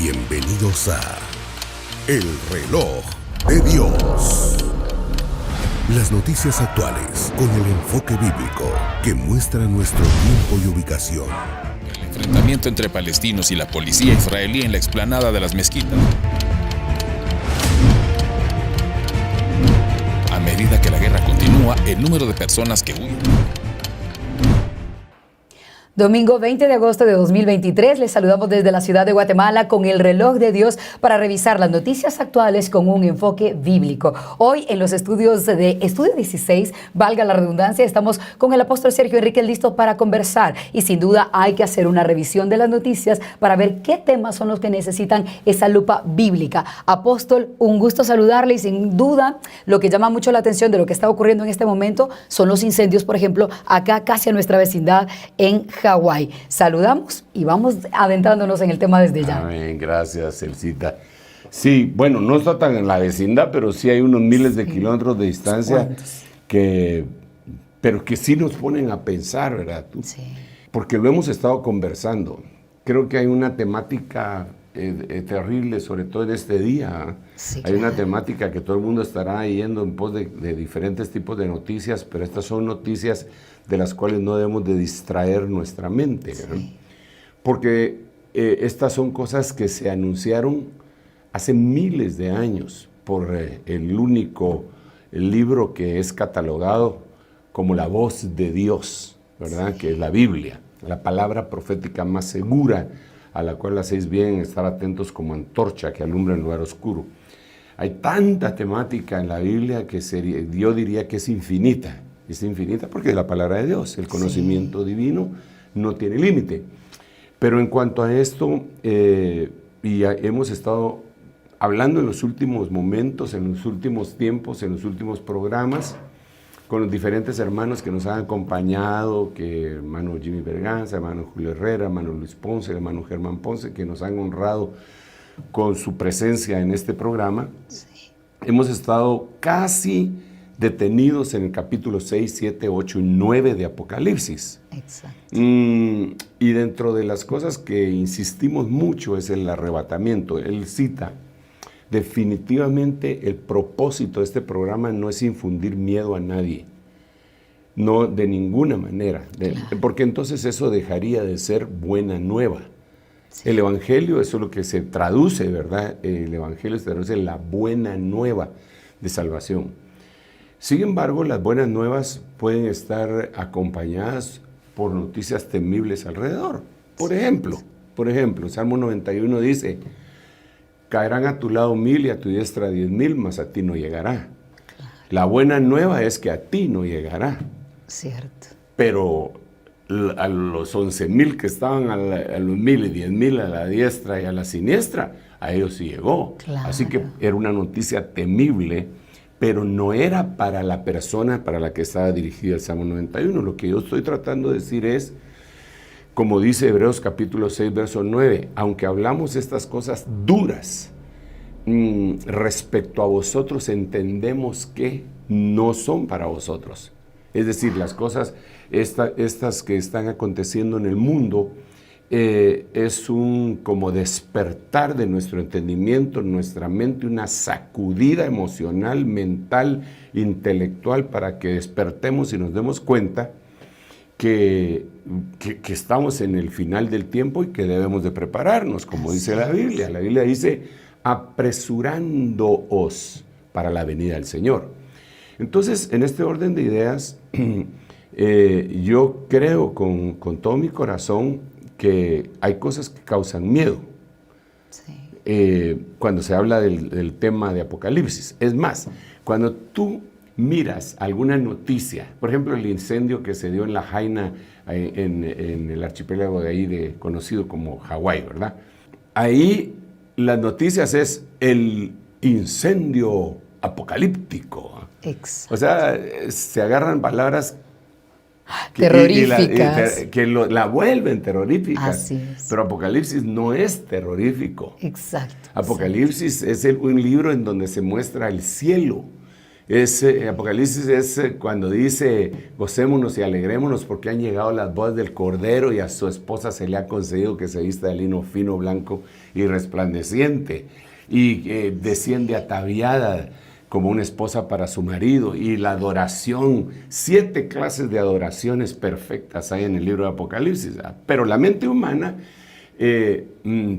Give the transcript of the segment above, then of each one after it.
Bienvenidos a El Reloj de Dios. Las noticias actuales con el enfoque bíblico que muestra nuestro tiempo y ubicación. El enfrentamiento entre palestinos y la policía israelí en la explanada de las mezquitas. A medida que la guerra continúa, el número de personas que huyen. Domingo 20 de agosto de 2023, les saludamos desde la ciudad de Guatemala con el reloj de Dios para revisar las noticias actuales con un enfoque bíblico. Hoy en los estudios de Estudio 16, valga la redundancia, estamos con el apóstol Sergio Enríquez listo para conversar y sin duda hay que hacer una revisión de las noticias para ver qué temas son los que necesitan esa lupa bíblica. Apóstol, un gusto saludarle y sin duda lo que llama mucho la atención de lo que está ocurriendo en este momento son los incendios, por ejemplo, acá casi a nuestra vecindad en Hawái. Saludamos y vamos adentrándonos en el tema desde ya. Amén, gracias, Elcita. Sí, bueno, no está tan en la vecindad, pero sí hay unos miles de kilómetros de distancia pero que sí nos ponen a pensar, ¿verdad? Sí. Porque lo hemos estado conversando. Creo que hay una temática terrible, sobre todo en este día. Sí, hay una temática que todo el mundo estará yendo en pos de diferentes tipos de noticias, pero estas son noticias de las cuales no debemos de distraer nuestra mente, ¿verdad? Sí. Porque estas son cosas que se anunciaron hace miles de años por el único libro que es catalogado como la voz de Dios, ¿verdad? Sí. Que es la Biblia, la palabra profética más segura, a la cual hacéis bien estar atentos como antorcha que alumbra en lugar oscuro. Hay tanta temática en la Biblia que yo diría que es infinita. Es infinita porque es la palabra de Dios. El conocimiento divino no tiene límite. Pero en cuanto a esto, hemos estado hablando en los últimos momentos, en los últimos tiempos, en los últimos programas, con los diferentes hermanos que nos han acompañado, que hermano Jimmy Berganza, hermano Julio Herrera, hermano Luis Ponce, hermano Germán Ponce, que nos han honrado con su presencia en este programa. Sí. Hemos estado casi detenidos en el capítulo 6, 7, 8 y 9 de Apocalipsis. Exacto. Y dentro de las cosas que insistimos mucho es el arrebatamiento. Él cita, definitivamente el propósito de este programa no es infundir miedo a nadie. No, de ninguna manera. Porque entonces eso dejaría de ser buena nueva. Sí. El Evangelio, eso es lo que se traduce, ¿verdad? El Evangelio se traduce en la buena nueva de salvación. Sin embargo, las buenas nuevas pueden estar acompañadas por noticias temibles alrededor. Por ejemplo, Salmo 91 dice, caerán a tu lado 1000 y a tu diestra 10,000, mas a ti no llegará. Claro. La buena nueva es que a ti no llegará. Cierto. Pero a los 11,000 que estaban a los 1000 y 10,000 a la diestra y a la siniestra, a ellos sí llegó. Claro. Así que era una noticia temible, pero no era para la persona para la que estaba dirigida el Salmo 91. Lo que yo estoy tratando de decir es, como dice Hebreos capítulo 6, verso 9, aunque hablamos estas cosas duras, respecto a vosotros entendemos que no son para vosotros. Es decir, las cosas estas que están aconteciendo en el mundo, es un como despertar de nuestro entendimiento, nuestra mente, una sacudida emocional, mental, intelectual, para que despertemos y nos demos cuenta que estamos en el final del tiempo y que debemos de prepararnos, como dice la Biblia. La Biblia dice, apresurándoos para la venida del Señor. Entonces, en este orden de ideas, yo creo con todo mi corazón que hay cosas que causan miedo. Sí. Cuando se habla del tema de Apocalipsis. Es más, cuando tú miras alguna noticia, por ejemplo, el incendio que se dio en Lahaina, en el archipiélago de ahí, conocido como Hawái, ¿verdad? Ahí las noticias es el incendio apocalíptico. Exacto. O sea, se agarran palabras terroríficas. Que la vuelven terroríficas. Así es. Pero Apocalipsis no es terrorífico. Exacto. Apocalipsis es un libro en donde se muestra el cielo. Apocalipsis es cuando dice, gocémonos y alegrémonos porque han llegado las bodas del Cordero y a su esposa se le ha concedido que se vista de lino fino, blanco y resplandeciente. Y desciende ataviada como una esposa para su marido. Y la adoración, 7 clases de adoraciones perfectas hay en el libro de Apocalipsis. Pero la mente humana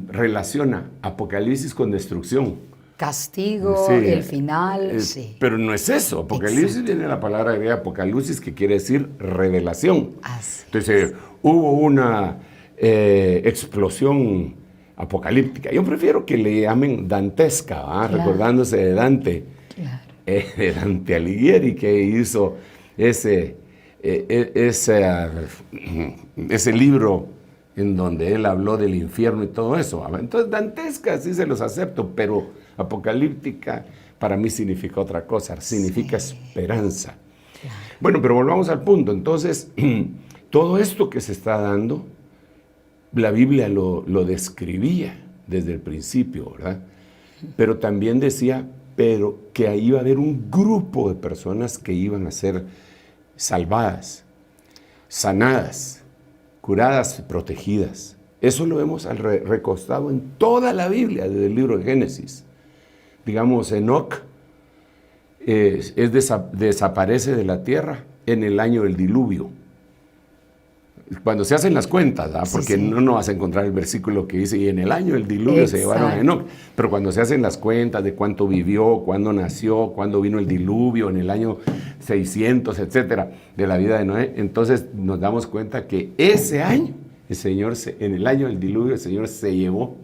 relaciona Apocalipsis con destrucción. Castigo, Sí, el final, sí. Pero no es eso. Apocalipsis viene de la palabra griega apocalipsis, que quiere decir revelación. Así Entonces, hubo una explosión apocalíptica. Yo prefiero que le llamen dantesca, Claro. recordándose de Dante, Claro. de Dante Alighieri, que hizo ese libro en donde él habló del infierno y todo eso. Entonces, dantesca sí se los acepto, pero apocalíptica para mí significa otra cosa, significa esperanza. Claro. Bueno, pero volvamos al punto. Entonces, todo esto que se está dando, la Biblia lo describía desde el principio, ¿verdad? Pero también decía, pero que ahí iba a haber un grupo de personas que iban a ser salvadas, sanadas, curadas, protegidas. Eso lo vemos recostado en toda la Biblia, desde el libro de Génesis. Digamos, Enoc desaparece de la tierra en el año del diluvio. Cuando se hacen las cuentas, ¿verdad? Porque sí. no vas a encontrar el versículo que dice, y en el año del diluvio se llevaron a Enoc. Pero cuando se hacen las cuentas de cuánto vivió, cuándo nació, cuándo vino el diluvio, en el año 600, etcétera, de la vida de Noé, entonces nos damos cuenta que ese año, en el año del diluvio, el Señor se llevó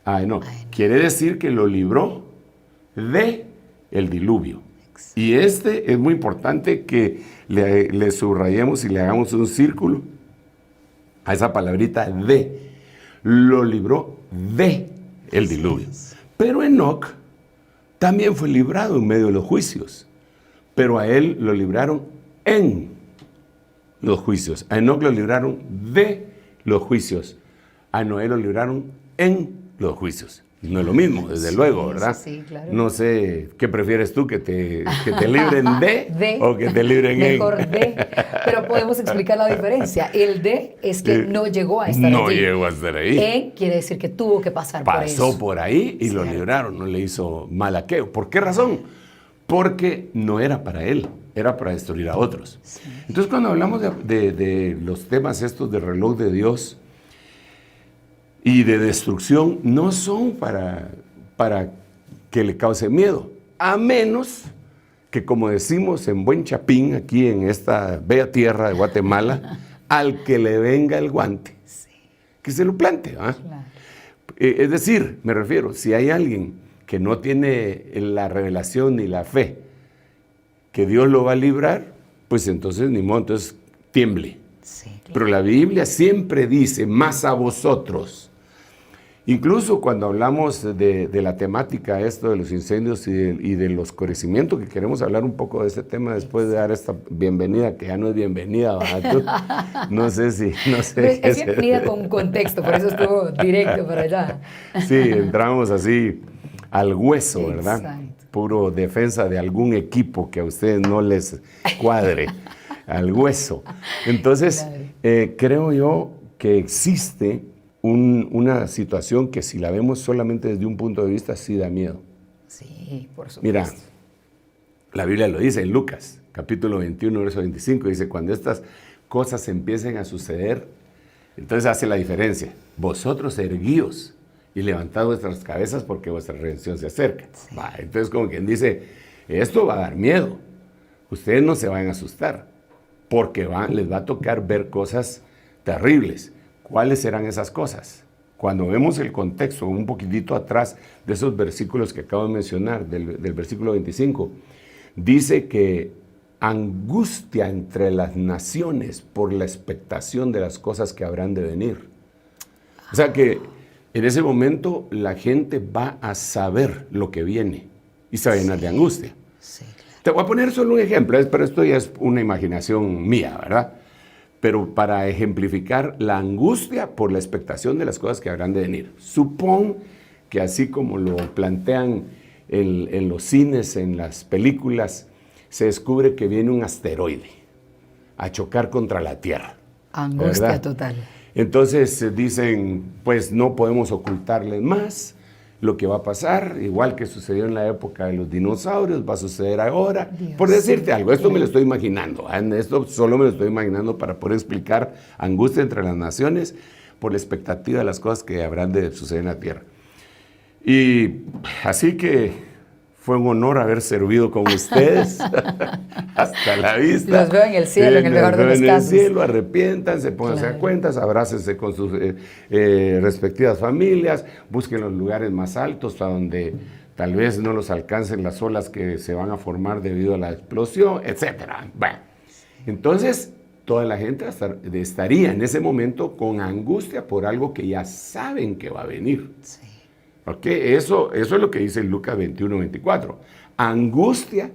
a Enoc. Quiere decir que lo libró de el diluvio. Y es muy importante que le subrayemos y le hagamos un círculo a esa palabrita de. Lo libró de el diluvio. Pero Enoc también fue librado en medio de los juicios. Pero a él lo libraron en los juicios. A Enoc lo libraron de los juicios. A Noé lo libraron en los juicios. No es lo mismo, desde luego, ¿verdad? Sí, claro. No sé, ¿qué prefieres tú? ¿Que te libren de o que te libren en? Mejor de, pero podemos explicar la diferencia. El de es que no llegó a estar allí. No llegó a estar ahí. En quiere decir que tuvo que pasar por eso. Pasó por ahí y lo libraron, no le hizo mal aquello. ¿Por qué razón? Porque no era para él, era para destruir a otros. Sí. Entonces, cuando hablamos de los temas estos del reloj de Dios y de destrucción, no son para que le cause miedo, a menos que, como decimos en buen chapín, aquí en esta bella tierra de Guatemala, al que le venga el guante, que se lo plante. Claro. Es decir, me refiero, si hay alguien que no tiene la revelación ni la fe, que Dios lo va a librar, pues entonces ni modo, entonces tiemble. Sí, claro. Pero la Biblia siempre dice, más a vosotros. Incluso cuando hablamos de la temática esto de los incendios y de los oscurecimientos, que queremos hablar un poco de este tema después de dar esta bienvenida, que ya no es bienvenida, ¿verdad? No sé si... No sé es bienvenida con un contexto, por eso estuvo directo para allá. Sí, entramos así al hueso, ¿verdad? Exacto. Puro defensa de algún equipo que a ustedes no les cuadre, al hueso. Entonces, claro. Creo yo que existe una situación que si la vemos solamente desde un punto de vista, sí da miedo. Sí, por supuesto. Mira, la Biblia lo dice en Lucas, capítulo 21, verso 25, dice, cuando estas cosas empiecen a suceder, entonces hace la diferencia. Vosotros erguíos y levantad vuestras cabezas porque vuestra redención se acerca. Sí. Entonces, como quien dice, esto va a dar miedo. Ustedes no se van a asustar, porque les va a tocar ver cosas terribles. ¿Cuáles serán esas cosas? Cuando vemos el contexto un poquitito atrás de esos versículos que acabo de mencionar, del versículo 25, dice que angustia entre las naciones por la expectación de las cosas que habrán de venir. O sea que en ese momento la gente va a saber lo que viene y se va a llenar de angustia. Sí, claro. Te voy a poner solo un ejemplo, pero esto ya es una imaginación mía, ¿verdad? Pero para ejemplificar la angustia por la expectación de las cosas que habrán de venir. Supón que así como lo plantean en los cines, en las películas, se descubre que viene un asteroide a chocar contra la Tierra. Angustia, ¿verdad? Total. Entonces dicen, pues no podemos ocultarles más lo que va a pasar, igual que sucedió en la época de los dinosaurios, va a suceder ahora. Dios, por decirte algo, esto me lo estoy imaginando, esto solo me lo estoy imaginando para poder explicar angustia entre las naciones por la expectativa de las cosas que habrán de suceder en la Tierra. Y así que fue un honor haber servido con ustedes hasta la vista. Los veo en el cielo, en el mejor de los casos. En el cielo, arrepiéntanse, pónganse a cuentas, abrácense con sus respectivas familias, busquen los lugares más altos, a donde tal vez no los alcancen las olas que se van a formar debido a la explosión, etc. Bueno, entonces, toda la gente estaría en ese momento con angustia por algo que ya saben que va a venir. Sí. Okay, eso es lo que dice Lucas 21-24. Angustia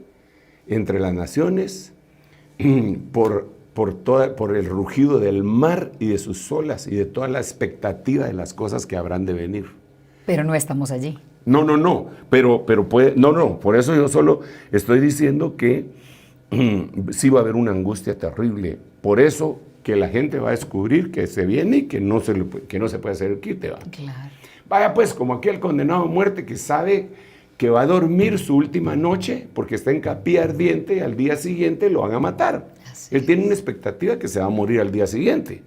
entre las naciones por el rugido del mar y de sus olas y de toda la expectativa de las cosas que habrán de venir. Pero no estamos allí. No, pero puede, por eso yo solo estoy diciendo que sí va a haber una angustia terrible. Por eso que la gente va a descubrir que se viene y que no se puede hacer el quite. ¿Va? Claro. Vaya pues, como aquel condenado a muerte que sabe que va a dormir su última noche porque está en capilla ardiente y al día siguiente lo van a matar. Él tiene una expectativa que se va a morir al día siguiente.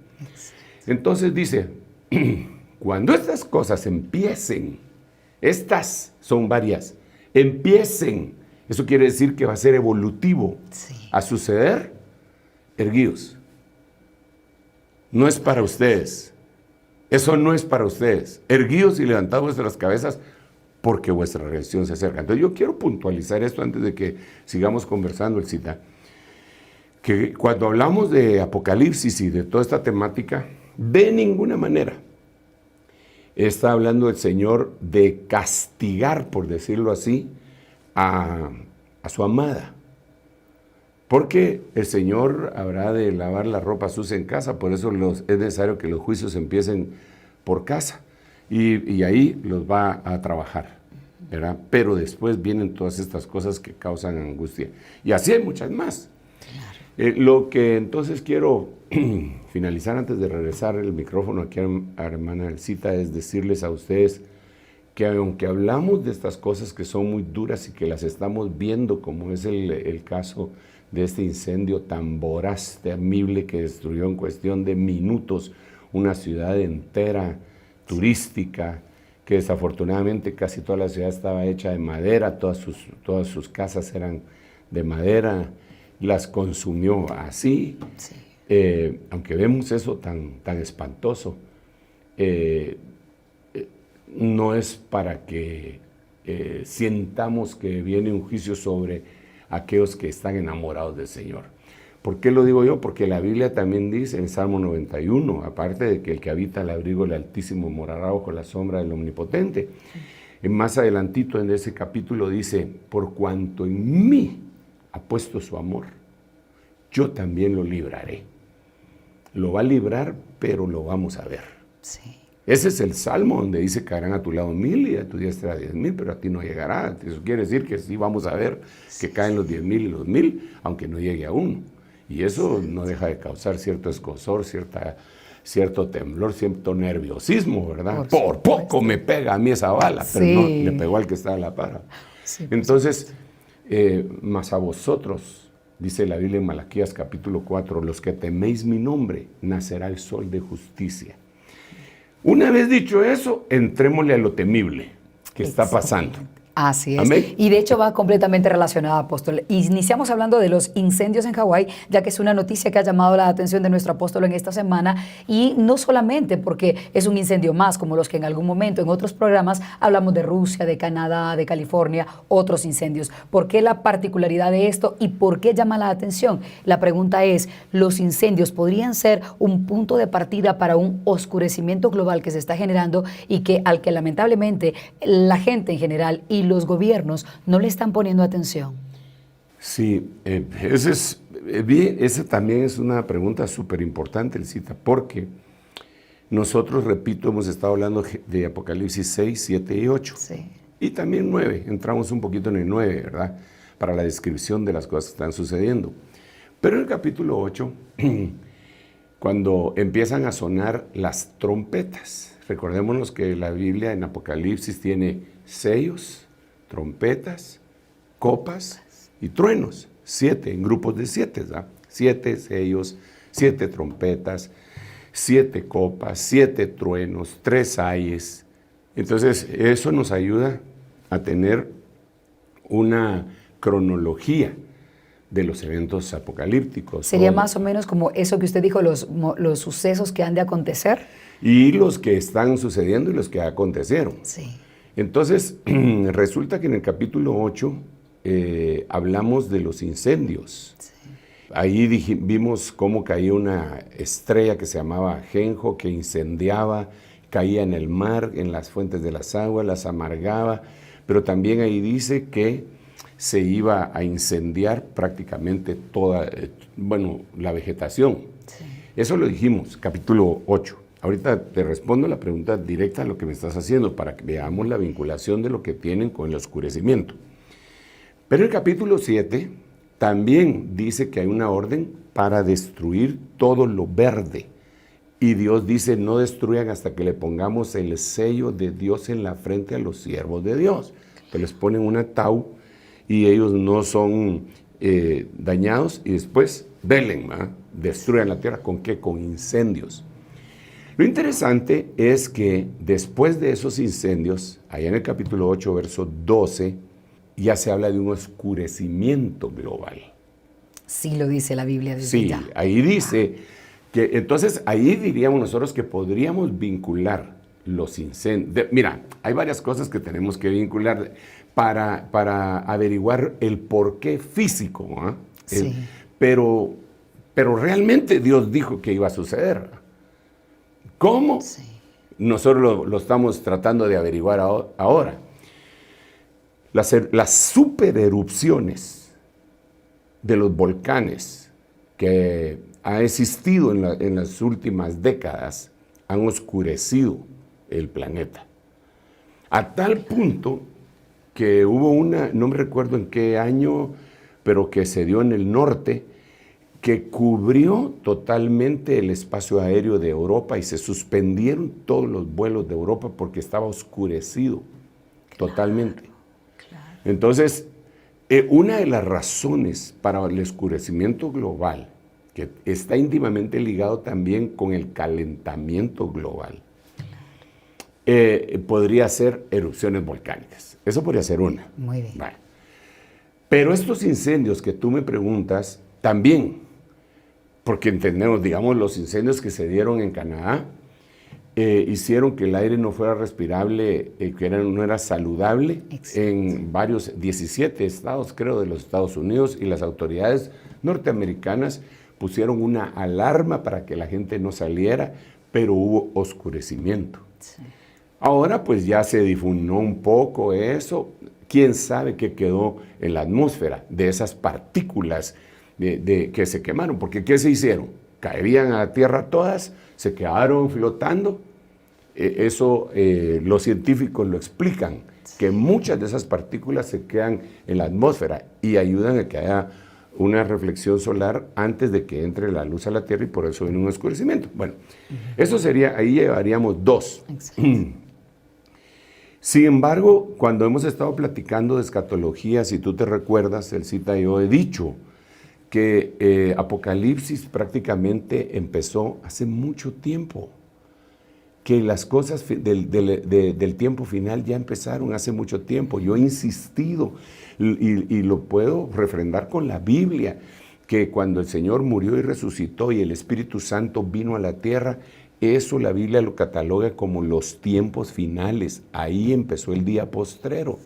Entonces dice, cuando estas cosas empiecen, estas son varias, empiecen, eso quiere decir que va a ser evolutivo a suceder, erguidos. No es para ustedes. Eso no es para ustedes. Erguidos y levantad vuestras cabezas porque vuestra redención se acerca. Entonces yo quiero puntualizar esto antes de que sigamos conversando, Elcita, que cuando hablamos de Apocalipsis y de toda esta temática, de ninguna manera está hablando el Señor de castigar, por decirlo así, a su amada. Porque el Señor habrá de lavar la ropa sucia en casa, por eso es necesario que los juicios empiecen por casa y ahí los va a trabajar, ¿verdad? Pero después vienen todas estas cosas que causan angustia. Y así hay muchas más. Claro. Lo que entonces quiero finalizar antes de regresar el micrófono aquí a hermana Elcita es decirles a ustedes que aunque hablamos de estas cosas que son muy duras y que las estamos viendo, como es el caso de este incendio tan voraz, temible, que destruyó en cuestión de minutos una ciudad entera, turística, que desafortunadamente casi toda la ciudad estaba hecha de madera, todas sus casas eran de madera, las consumió así. Sí. Aunque vemos eso tan espantoso, no es para que sientamos que viene un juicio sobre aquellos que están enamorados del Señor. ¿Por qué lo digo yo? Porque la Biblia también dice en Salmo 91, aparte de que el que habita al abrigo del Altísimo morará bajo la sombra del Omnipotente, más adelantito en ese capítulo dice, por cuanto en mí ha puesto su amor, yo también lo libraré. Lo va a librar, pero lo vamos a ver. Sí. Ese es el Salmo donde dice, caerán a tu lado 1000 y a tu diestra 10,000, pero a ti no llegará. Eso quiere decir que sí vamos a ver que caen los 10,000 y los 1000, aunque no llegue a uno. Y eso no deja de causar cierto escozor, cierto temblor, cierto nerviosismo, ¿verdad? Por poco me pega a mí esa bala, pero no le pegó al que estaba a la par. Sí, entonces, mas a vosotros, dice la Biblia en Malaquías capítulo 4, los que teméis mi nombre, nacerá el sol de justicia. Una vez dicho eso, entrémosle a lo temible que está pasando. Así es. Amén. Y de hecho va completamente relacionado, apóstol. Iniciamos hablando de los incendios en Hawái, ya que es una noticia que ha llamado la atención de nuestro apóstol en esta semana, y no solamente porque es un incendio más, como los que en algún momento en otros programas hablamos de Rusia, de Canadá, de California, otros incendios. ¿Por qué la particularidad de esto y por qué llama la atención? La pregunta es, ¿los incendios podrían ser un punto de partida para un oscurecimiento global que se está generando y al que lamentablemente la gente en general y los gobiernos no le están poniendo atención? Sí, esa también es una pregunta súper importante, Elcita, porque nosotros, repito, hemos estado hablando de Apocalipsis 6, 7 y 8. Sí. y también 9, entramos un poquito en el 9, ¿verdad? Para la descripción de las cosas que están sucediendo. Pero en el capítulo 8, cuando empiezan a sonar las trompetas, recordémonos que la Biblia en Apocalipsis tiene sellos, trompetas, copas y truenos, 7, en grupos de 7, ¿verdad? 7 sellos, 7 trompetas, 7 copas, 7 truenos, 3 ayes. Entonces, eso nos ayuda a tener una cronología de los eventos apocalípticos. ¿Sería más o menos como eso que usted dijo, los sucesos que han de acontecer? Y los que están sucediendo y los que acontecieron. Sí. Entonces, resulta que en el capítulo 8 hablamos de los incendios. Sí. Ahí vimos cómo caía una estrella que se llamaba Ajenjo, que incendiaba, caía en el mar, en las fuentes de las aguas, las amargaba, pero también ahí dice que se iba a incendiar prácticamente toda, la vegetación. Sí. Eso lo dijimos, capítulo 8. Ahorita te respondo la pregunta directa a lo que me estás haciendo para que veamos la vinculación de lo que tienen con el oscurecimiento. Pero el capítulo 7 también dice que hay una orden para destruir todo lo verde. Y Dios dice, no destruyan hasta que le pongamos el sello de Dios en la frente a los siervos de Dios. Que les ponen una tau y ellos no son dañados y después velen, destruyan la tierra. ¿Con qué? Con incendios. Lo interesante es que después de esos incendios, allá en el capítulo 8, verso 12, ya se habla de un oscurecimiento global. Sí lo dice la Biblia desde sí, ya. Ahí dice que, entonces ahí diríamos nosotros que podríamos vincular los incendios. Mira, hay varias cosas que tenemos que vincular para averiguar el porqué físico, ¿eh? Sí. Pero realmente Dios dijo que iba a suceder. ¿Cómo? Sí. Nosotros lo estamos tratando de averiguar ahora. Las supererupciones de los volcanes que han existido en las últimas décadas han oscurecido el planeta. A tal punto que hubo una, no me recuerdo en qué año, pero que se dio en el norte, que cubrió totalmente el espacio aéreo de Europa y se suspendieron todos los vuelos de Europa porque estaba oscurecido totalmente. Claro. Entonces, una de las razones para el oscurecimiento global, que está íntimamente ligado también con el calentamiento global, podría ser erupciones volcánicas. Eso podría ser una. Muy bien. Vale. Pero estos incendios que tú me preguntas, también, porque entendemos, digamos, los incendios que se dieron en Canadá, hicieron que el aire no fuera respirable, no era saludable. Exacto. En varios, 17 estados, creo, de los Estados Unidos, y las autoridades norteamericanas pusieron una alarma para que la gente no saliera, pero hubo oscurecimiento. Sí. Ahora pues ya se difuminó un poco eso, quién sabe qué quedó en la atmósfera de esas partículas que se quemaron, porque ¿qué se hicieron? Caerían a la tierra todas, se quedaron flotando. Eso los científicos lo explican, que muchas de esas partículas se quedan en la atmósfera y ayudan a que haya una reflexión solar antes de que entre la luz a la tierra y por eso viene un oscurecimiento. Bueno, eso sería, ahí llevaríamos 2. Sin embargo, cuando hemos estado platicando de escatología, si tú te recuerdas, Elcita, yo he dicho que Apocalipsis prácticamente empezó hace mucho tiempo, que las cosas del tiempo final ya empezaron hace mucho tiempo. Yo he insistido y lo puedo refrendar con la Biblia, que cuando el Señor murió y resucitó y el Espíritu Santo vino a la tierra, eso la Biblia lo cataloga como los tiempos finales. Ahí empezó el día postrero.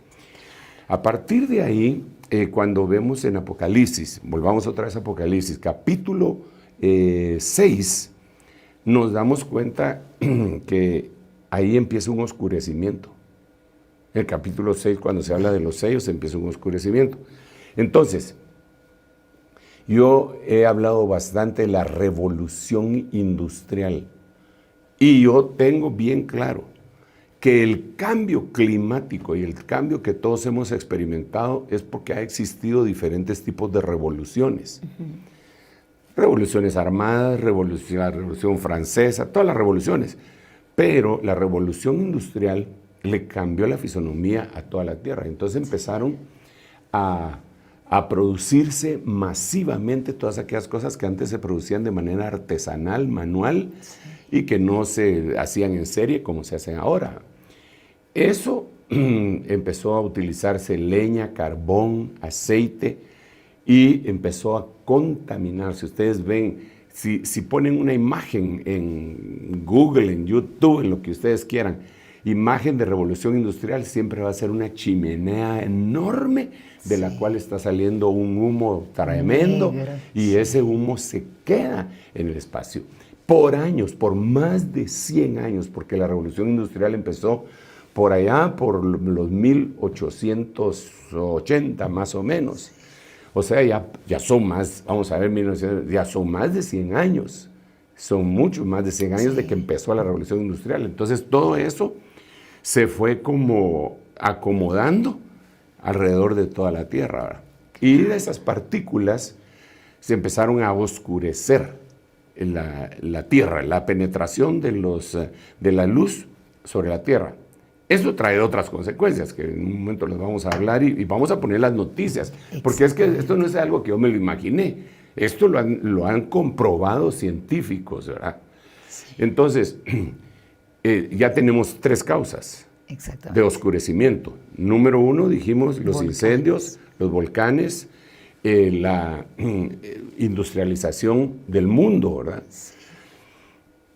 A partir de ahí, cuando vemos en Apocalipsis, volvamos otra vez a Apocalipsis, capítulo 6, nos damos cuenta que ahí empieza un oscurecimiento. En el capítulo 6, cuando se habla de los sellos, empieza un oscurecimiento. Entonces, yo he hablado bastante de la revolución industrial. Y yo tengo bien claro que el cambio climático y el cambio que todos hemos experimentado es porque ha existido diferentes tipos de revoluciones. Revoluciones armadas, la Revolución Francesa, todas las revoluciones. Pero la Revolución Industrial le cambió la fisonomía a toda la Tierra. Entonces empezaron a producirse masivamente todas aquellas cosas que antes se producían de manera artesanal, manual, y que no se hacían en serie como se hacen ahora. Eso empezó a utilizarse leña, carbón, aceite, y empezó a contaminar. Si ustedes ven, si ponen una imagen en Google, en YouTube, en lo que ustedes quieran, imagen de revolución industrial, siempre va a ser una chimenea enorme de la cual está saliendo un humo tremendo, y ese humo se queda en el espacio por años, por más de 100 años, porque la revolución industrial empezó por allá, por los 1880 más o menos. O sea, ya son más, vamos a ver, 1900, ya son más de 100 años. Son muchos más de 100 años de que empezó la revolución industrial. Entonces todo eso se fue como acomodando alrededor de toda la Tierra, ¿verdad? Y de esas partículas se empezaron a oscurecer la Tierra, la penetración de la luz sobre la Tierra. Eso trae otras consecuencias que en un momento les vamos a hablar y vamos a poner las noticias, porque es que esto no es algo que yo me lo imaginé, esto lo han comprobado científicos, ¿verdad? Sí. Entonces, ya tenemos 3 causas de oscurecimiento. Número 1, dijimos, los incendios, los volcanes, la industrialización del mundo, ¿verdad? Sí.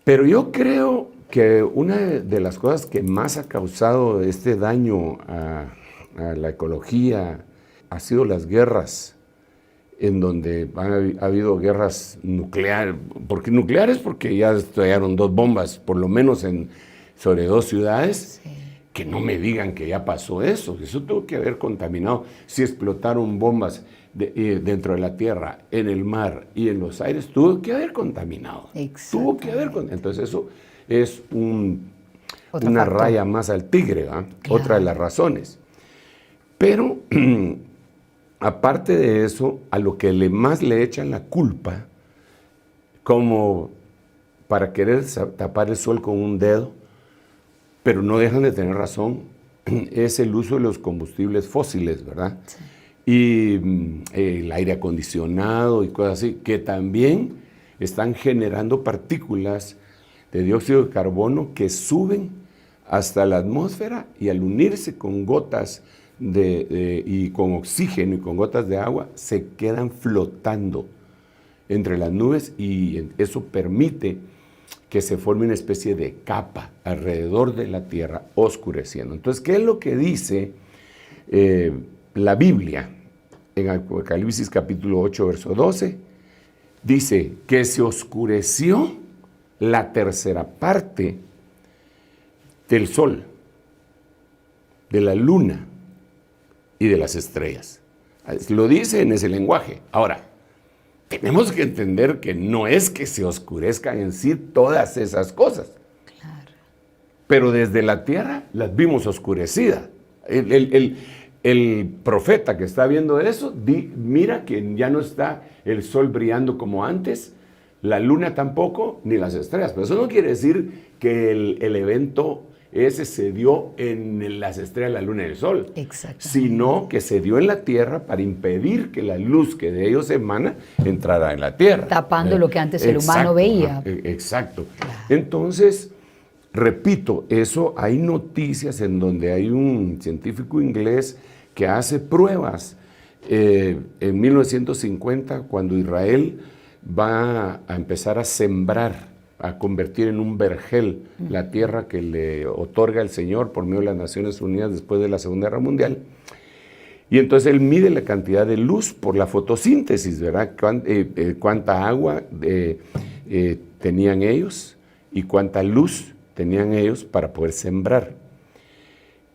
Pero yo creo que una de las cosas que más ha causado este daño a la ecología ha sido las guerras, en donde ha habido guerras nucleares. ¿Por qué nucleares? Porque ya estallaron 2 bombas, por lo menos sobre 2 ciudades. Sí. Que no me digan que ya pasó eso tuvo que haber contaminado. Si explotaron bombas dentro de la tierra, en el mar y en los aires, tuvo que haber contaminado. Tuvo que haber contaminado. Entonces eso es una raya más al tigre, ¿verdad? Claro. Otra de las razones. Pero, aparte de eso, a lo que más le echan la culpa, como para querer tapar el sol con un dedo, pero no dejan de tener razón, es el uso de los combustibles fósiles, ¿verdad? Sí. Y el aire acondicionado y cosas así, que también están generando partículas de dióxido de carbono que suben hasta la atmósfera, y al unirse con gotas y con oxígeno y con gotas de agua, se quedan flotando entre las nubes, y eso permite que se forme una especie de capa alrededor de la Tierra, oscureciendo. Entonces, ¿qué es lo que dice la Biblia? En Apocalipsis capítulo 8, verso 12, dice que se oscureció la 1/3 parte del sol, de la luna y de las estrellas. Lo dice en ese lenguaje. Ahora, tenemos que entender que no es que se oscurezcan en sí todas esas cosas. Claro. Pero desde la tierra las vimos oscurecidas. El profeta que está viendo eso, mira que ya no está el sol brillando como antes, la luna tampoco, ni las estrellas. Pero eso no quiere decir que el evento ese se dio en las estrellas, la luna y el sol, sino que se dio en la tierra para impedir que la luz que de ellos emana entrara en la tierra. Tapando lo que antes el humano veía. Exacto. Claro. Entonces, repito, eso hay noticias en donde hay un científico inglés que hace pruebas. En 1950, cuando Israel va a empezar a sembrar, a convertir en un vergel la tierra que le otorga el Señor por medio de las Naciones Unidas después de la Segunda Guerra Mundial. Y entonces él mide la cantidad de luz por la fotosíntesis, ¿verdad? Cuánta agua tenían ellos y cuánta luz tenían ellos para poder sembrar.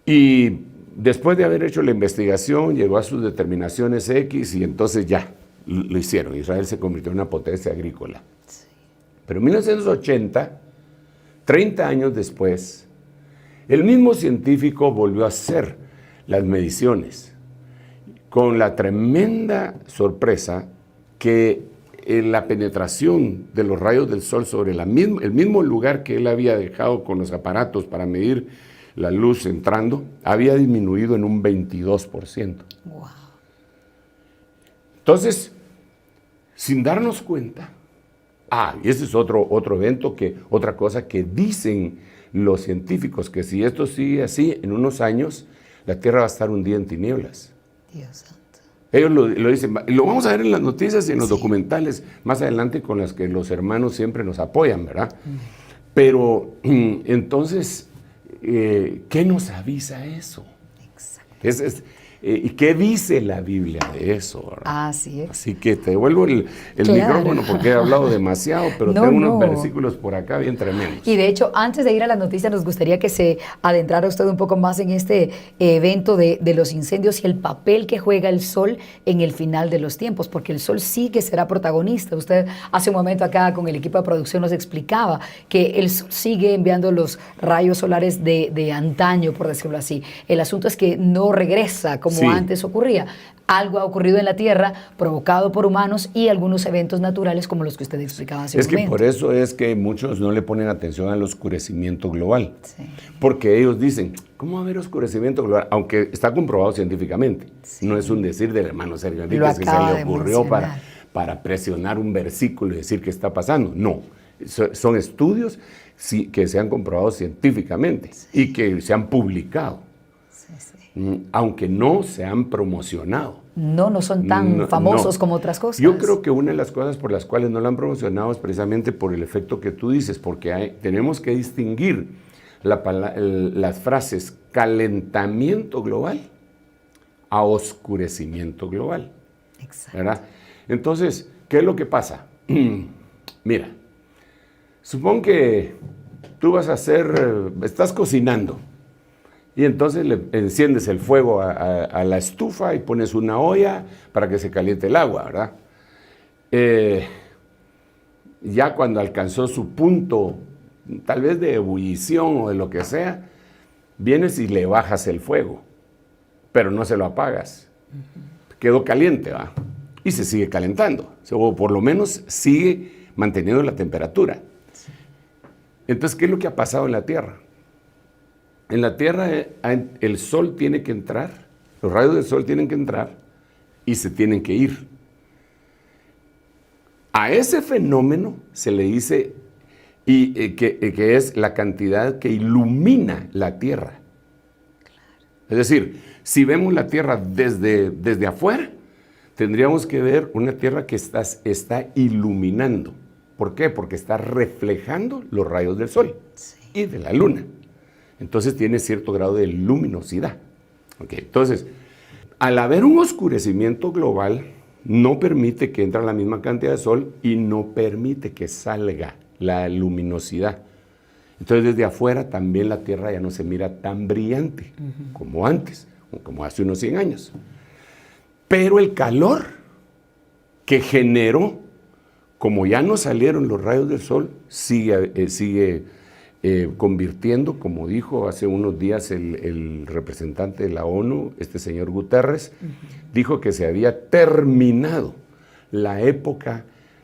Y después de haber hecho la investigación, llegó a sus determinaciones X, y entonces ya lo hicieron. Israel se convirtió en una potencia agrícola. Pero en 1980, 30 años después, El mismo científico volvió a hacer las mediciones con la tremenda sorpresa que la penetración de los rayos del sol sobre el mismo lugar que él había dejado con los aparatos para medir la luz entrando, había disminuido en un 22%. Wow. Entonces, sin darnos cuenta, y ese es otro evento, otra cosa que dicen los científicos, que si esto sigue así, en unos años, la Tierra va a estar un día en tinieblas. Dios santo. Ellos lo dicen, lo vamos a ver en las noticias y en los documentales más adelante con las que los hermanos siempre nos apoyan, ¿verdad? Pero entonces, ¿qué nos avisa eso? Exacto. ¿Y qué dice la Biblia de eso? ¿Verdad? Así es. Así que te devuelvo el micrófono porque he hablado demasiado, pero tengo unos versículos por acá bien tremendos. Y de hecho, antes de ir a las noticias, nos gustaría que se adentrara usted un poco más en este evento de los incendios y el papel que juega el sol en el final de los tiempos, porque el sol sí que será protagonista. Usted hace un momento acá con el equipo de producción nos explicaba que el sol sigue enviando los rayos solares de antaño, por decirlo así. El asunto es que no regresa como antes ocurría. Algo ha ocurrido en la Tierra provocado por humanos y algunos eventos naturales como los que usted explicaba hace un momento. Es que por eso es que muchos no le ponen atención al oscurecimiento global. Sí. Porque ellos dicen, ¿cómo va a haber oscurecimiento global? Aunque está comprobado científicamente. Sí. No es un decir del hermano Sergio Enríquez que se le ocurrió para presionar un versículo y decir qué está pasando. No, son estudios que se han comprobado científicamente y que se han publicado. Aunque no se han promocionado. No son tan famosos como otras cosas. Yo creo que una de las cosas por las cuales no lo han promocionado es precisamente por el efecto que tú dices, porque tenemos que distinguir las frases calentamiento global a oscurecimiento global. Exacto. ¿Verdad? Entonces, ¿qué es lo que pasa? Mira, supón que tú estás cocinando. Y entonces le enciendes el fuego a la estufa y pones una olla para que se caliente el agua, ¿verdad? Ya cuando alcanzó su punto, tal vez de ebullición o de lo que sea, vienes y le bajas el fuego, pero no se lo apagas. Quedó caliente, ¿va? Y se sigue calentando, o por lo menos sigue manteniendo la temperatura. Entonces, ¿qué es lo que ha pasado en la Tierra? En la Tierra el sol tiene que entrar, los rayos del sol tienen que entrar y se tienen que ir. A ese fenómeno se le dice que es la cantidad que ilumina la Tierra. Es decir, si vemos la Tierra desde afuera, tendríamos que ver una Tierra que está iluminando. ¿Por qué? Porque está reflejando los rayos del sol y de la luna. Entonces tiene cierto grado de luminosidad. Okay. Entonces, al haber un oscurecimiento global, no permite que entre la misma cantidad de sol y no permite que salga la luminosidad. Entonces, desde afuera también la Tierra ya no se mira tan brillante como antes, o como hace unos 100 años. Pero el calor que generó, como ya no salieron los rayos del sol, sigue convirtiendo, como dijo hace unos días el representante de la ONU, este señor Guterres, dijo que se había terminado la época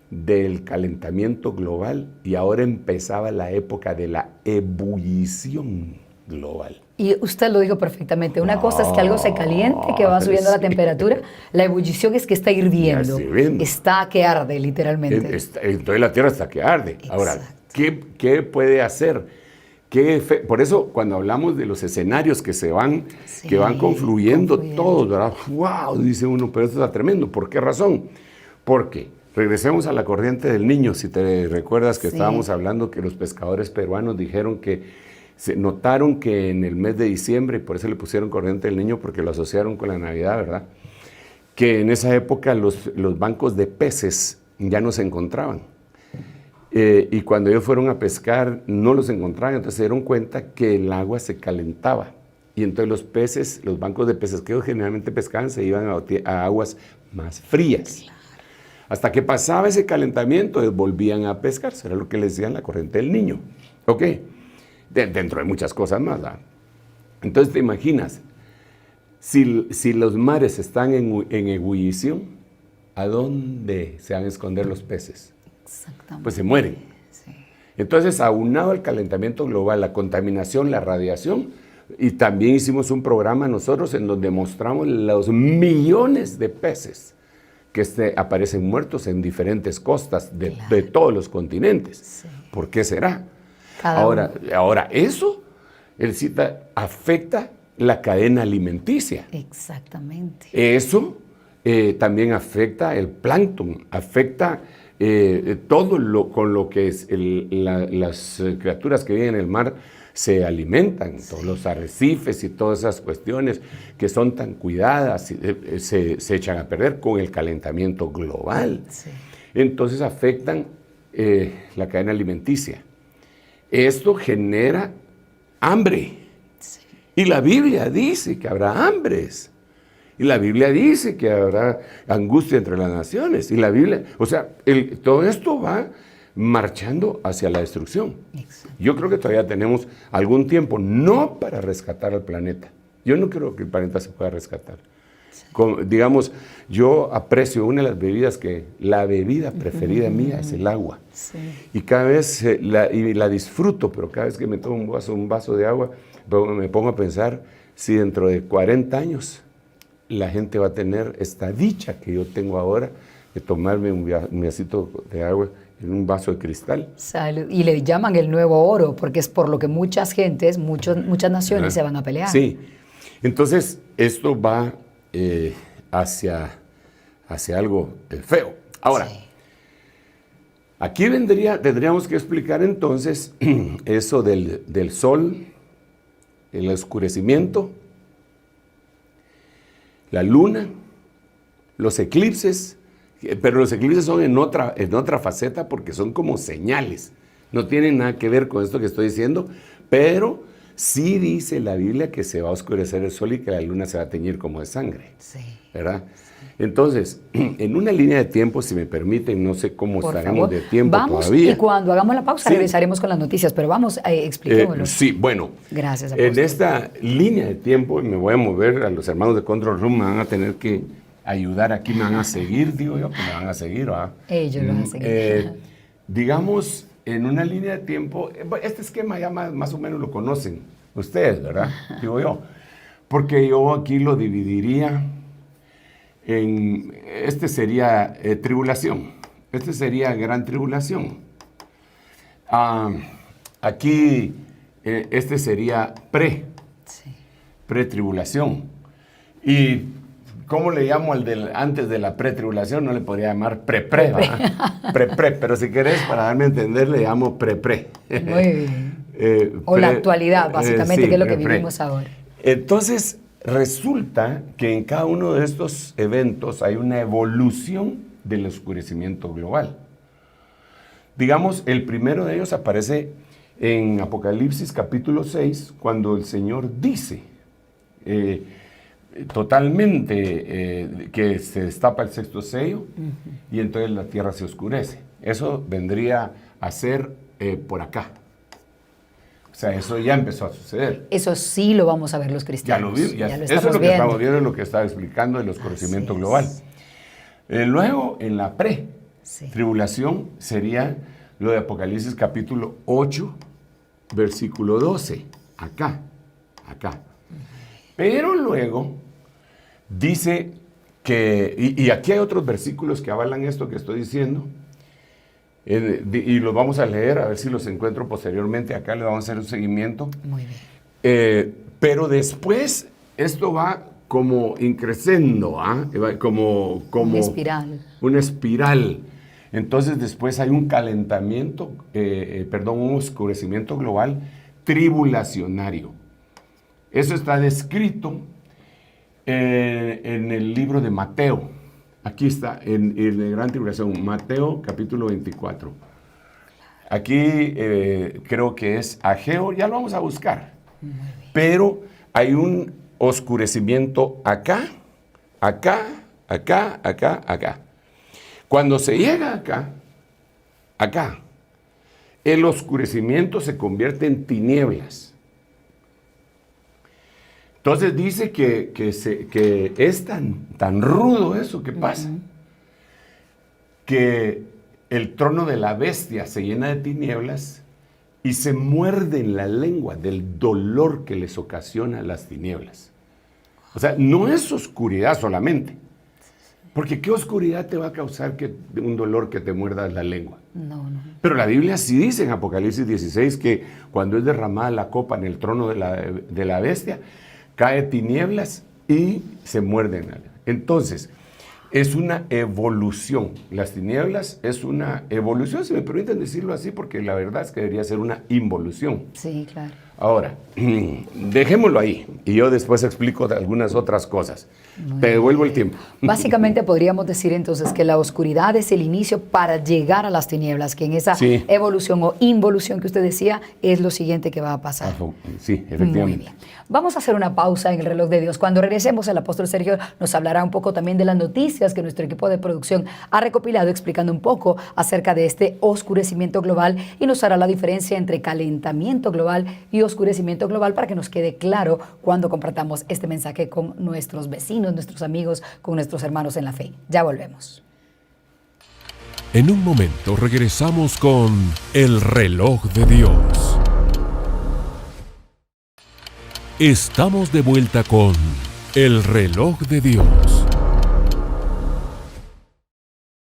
del calentamiento global y ahora empezaba la época de la ebullición global. Y usted lo dijo perfectamente. Una cosa es que algo se caliente, que va subiendo la temperatura. La ebullición es que está hirviendo. Está que arde, literalmente. Entonces la Tierra está que arde. Exacto. Ahora, ¿qué puede hacer? Por eso, cuando hablamos de los escenarios que van confluyendo todos, ¿verdad? ¡Wow! Dice uno, pero esto está tremendo. ¿Por qué razón? Porque, regresemos a la corriente del Niño. Si te recuerdas que estábamos hablando que los pescadores peruanos dijeron que se notaron que en el mes de diciembre, y por eso le pusieron corriente del Niño, porque lo asociaron con la Navidad, ¿verdad? Que en esa época los bancos de peces ya no se encontraban. Y cuando ellos fueron a pescar, no los encontraban, entonces se dieron cuenta que el agua se calentaba. Y entonces los bancos de peces que ellos generalmente pescaban, se iban a aguas más frías. Claro. Hasta que pasaba ese calentamiento, ellos volvían a pescar. Eso era lo que les decían la corriente del Niño. ¿Ok? Dentro de muchas cosas más, ¿verdad? Entonces te imaginas, si los mares están en ebullición, ¿a dónde se van a esconder los peces? Exactamente. Pues se mueren. Sí. Entonces, aunado al calentamiento global, la contaminación, la radiación, y también hicimos un programa nosotros en donde mostramos los millones de peces que aparecen muertos en diferentes costas de todos los continentes. Sí. ¿Por qué será? Ahora, eso, el CITA, afecta la cadena alimenticia. Exactamente. Eso también afecta el plancton, afecta todo con lo que es las criaturas que viven en el mar se alimentan, sí. Todos los arrecifes y todas esas cuestiones que son tan cuidadas se echan a perder con el calentamiento global. Sí. Entonces afectan la cadena alimenticia. Esto genera hambre. Sí. Y la Biblia dice que habrá hambres. Y la Biblia dice que habrá angustia entre las naciones. Y la Biblia, o sea, todo esto va marchando hacia la destrucción. Exacto. Yo creo que todavía tenemos algún tiempo, no para rescatar al planeta. Yo no creo que el planeta se pueda rescatar. Sí. Digamos, yo aprecio una de las bebidas la bebida preferida mía es el agua. Sí. Y cada vez la disfruto, pero cada vez que me tomo un vaso de agua, me pongo a pensar si dentro de 40 años la gente va a tener esta dicha que yo tengo ahora de tomarme un vasito de agua en un vaso de cristal. Salud. Y le llaman el nuevo oro, porque es por lo que muchas gentes, muchas naciones se van a pelear. Sí. Entonces, esto va hacia algo feo. Ahora, sí. Aquí tendríamos que explicar entonces eso del sol, el oscurecimiento, la luna, los eclipses, pero los eclipses son en otra faceta porque son como señales. No tienen nada que ver con esto que estoy diciendo, pero sí dice la Biblia que se va a oscurecer el sol y que la luna se va a teñir como de sangre. Sí. ¿Verdad? Entonces, en una línea de tiempo, si me permiten, no sé cómo estaremos de tiempo todavía. Y cuando hagamos la pausa regresaremos con las noticias, pero vamos, expliquémoslo. Sí, bueno. Gracias, apóstol. En esta línea de tiempo, me voy a mover, a los hermanos de Control Room me van a tener que ayudar aquí, me van a seguir, digo yo, que me van a seguir, ¿verdad? Ellos lo van a seguir. Digamos, en una línea de tiempo, este esquema ya más o menos lo conocen ustedes, ¿verdad? Digo yo, porque yo aquí lo dividiría este sería tribulación, este sería gran tribulación. Aquí este sería pretribulación. ¿Y cómo le llamo al antes de la pretribulación? No le podría llamar pre, pero si querés, para darme a entender, le llamo pre. Muy bien. O la actualidad, básicamente, sí, que es lo que vivimos ahora. Entonces, resulta que en cada uno de estos eventos hay una evolución del oscurecimiento global. Digamos, el primero de ellos aparece en Apocalipsis capítulo 6, cuando el Señor dice totalmente que se destapa el sexto sello y entonces la tierra se oscurece. Eso vendría a ser por acá. O sea, eso ya empezó a suceder. Eso sí lo vamos a ver los cristianos. Ya lo eso es lo que estamos viendo, es lo que estaba explicando del oscurecimiento global. Luego, en la pre-tribulación, sería lo de Apocalipsis capítulo 8, versículo 12. Acá. Pero luego dice que, y aquí hay otros versículos que avalan esto que estoy diciendo, y los vamos a leer, a ver si los encuentro posteriormente. Acá le vamos a hacer un seguimiento. Muy bien. Pero después esto va como increciendo, como una espiral. Una espiral. Entonces después hay un calentamiento, un oscurecimiento global tribulacionario. Eso está descrito en el libro de Mateo. Aquí está, en la gran tribulación, Mateo capítulo 24. Aquí creo que es Ageo, ya lo vamos a buscar. Pero hay un oscurecimiento acá. Cuando se llega acá, el oscurecimiento se convierte en tinieblas. Entonces dice que es tan rudo eso que pasa, que el trono de la bestia se llena de tinieblas y se muerden la lengua del dolor que les ocasiona las tinieblas. O sea, no es oscuridad solamente. Porque ¿qué oscuridad te va a causar un dolor que te muerda la lengua? No. Pero la Biblia sí dice en Apocalipsis 16 que cuando es derramada la copa en el trono de la bestia, cae tinieblas y se muerden. Entonces, es una evolución. Las tinieblas es una evolución, si me permiten decirlo así, porque la verdad es que debería ser una involución. Sí, claro. Ahora, dejémoslo ahí y yo después explico algunas otras cosas. Te devuelvo el tiempo. Básicamente podríamos decir entonces que la oscuridad es el inicio para llegar a las tinieblas, que en esa evolución o involución que usted decía es lo siguiente que va a pasar. Sí, efectivamente. Muy bien. Vamos a hacer una pausa en el reloj de Dios. Cuando regresemos, el apóstol Sergio nos hablará un poco también de las noticias que nuestro equipo de producción ha recopilado, explicando un poco acerca de este oscurecimiento global y nos hará la diferencia entre calentamiento global y oscurecimiento global para que nos quede claro cuando compartamos este mensaje con nuestros vecinos, nuestros amigos, con nuestros hermanos en la fe. Ya volvemos. En un momento regresamos con el reloj de Dios. Estamos de vuelta con el reloj de Dios.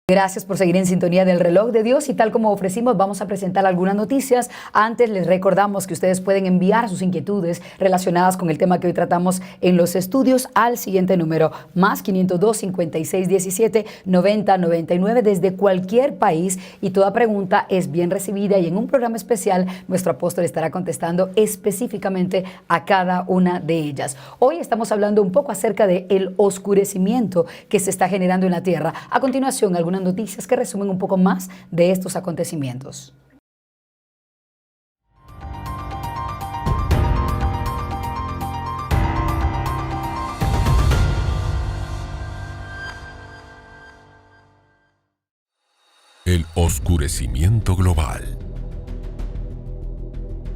Gracias por seguir en sintonía del reloj de Dios y tal como ofrecimos vamos a presentar algunas noticias. Antes les recordamos que ustedes pueden enviar sus inquietudes relacionadas con el tema que hoy tratamos en los estudios al siguiente número, más 502 56 17 90 99 desde cualquier país, y toda pregunta es bien recibida y en un programa especial nuestro apóstol estará contestando específicamente a cada una de ellas. Hoy estamos hablando un poco acerca del oscurecimiento que se está generando en la tierra. A continuación, algunas noticias que resumen un poco más de estos acontecimientos. El oscurecimiento global.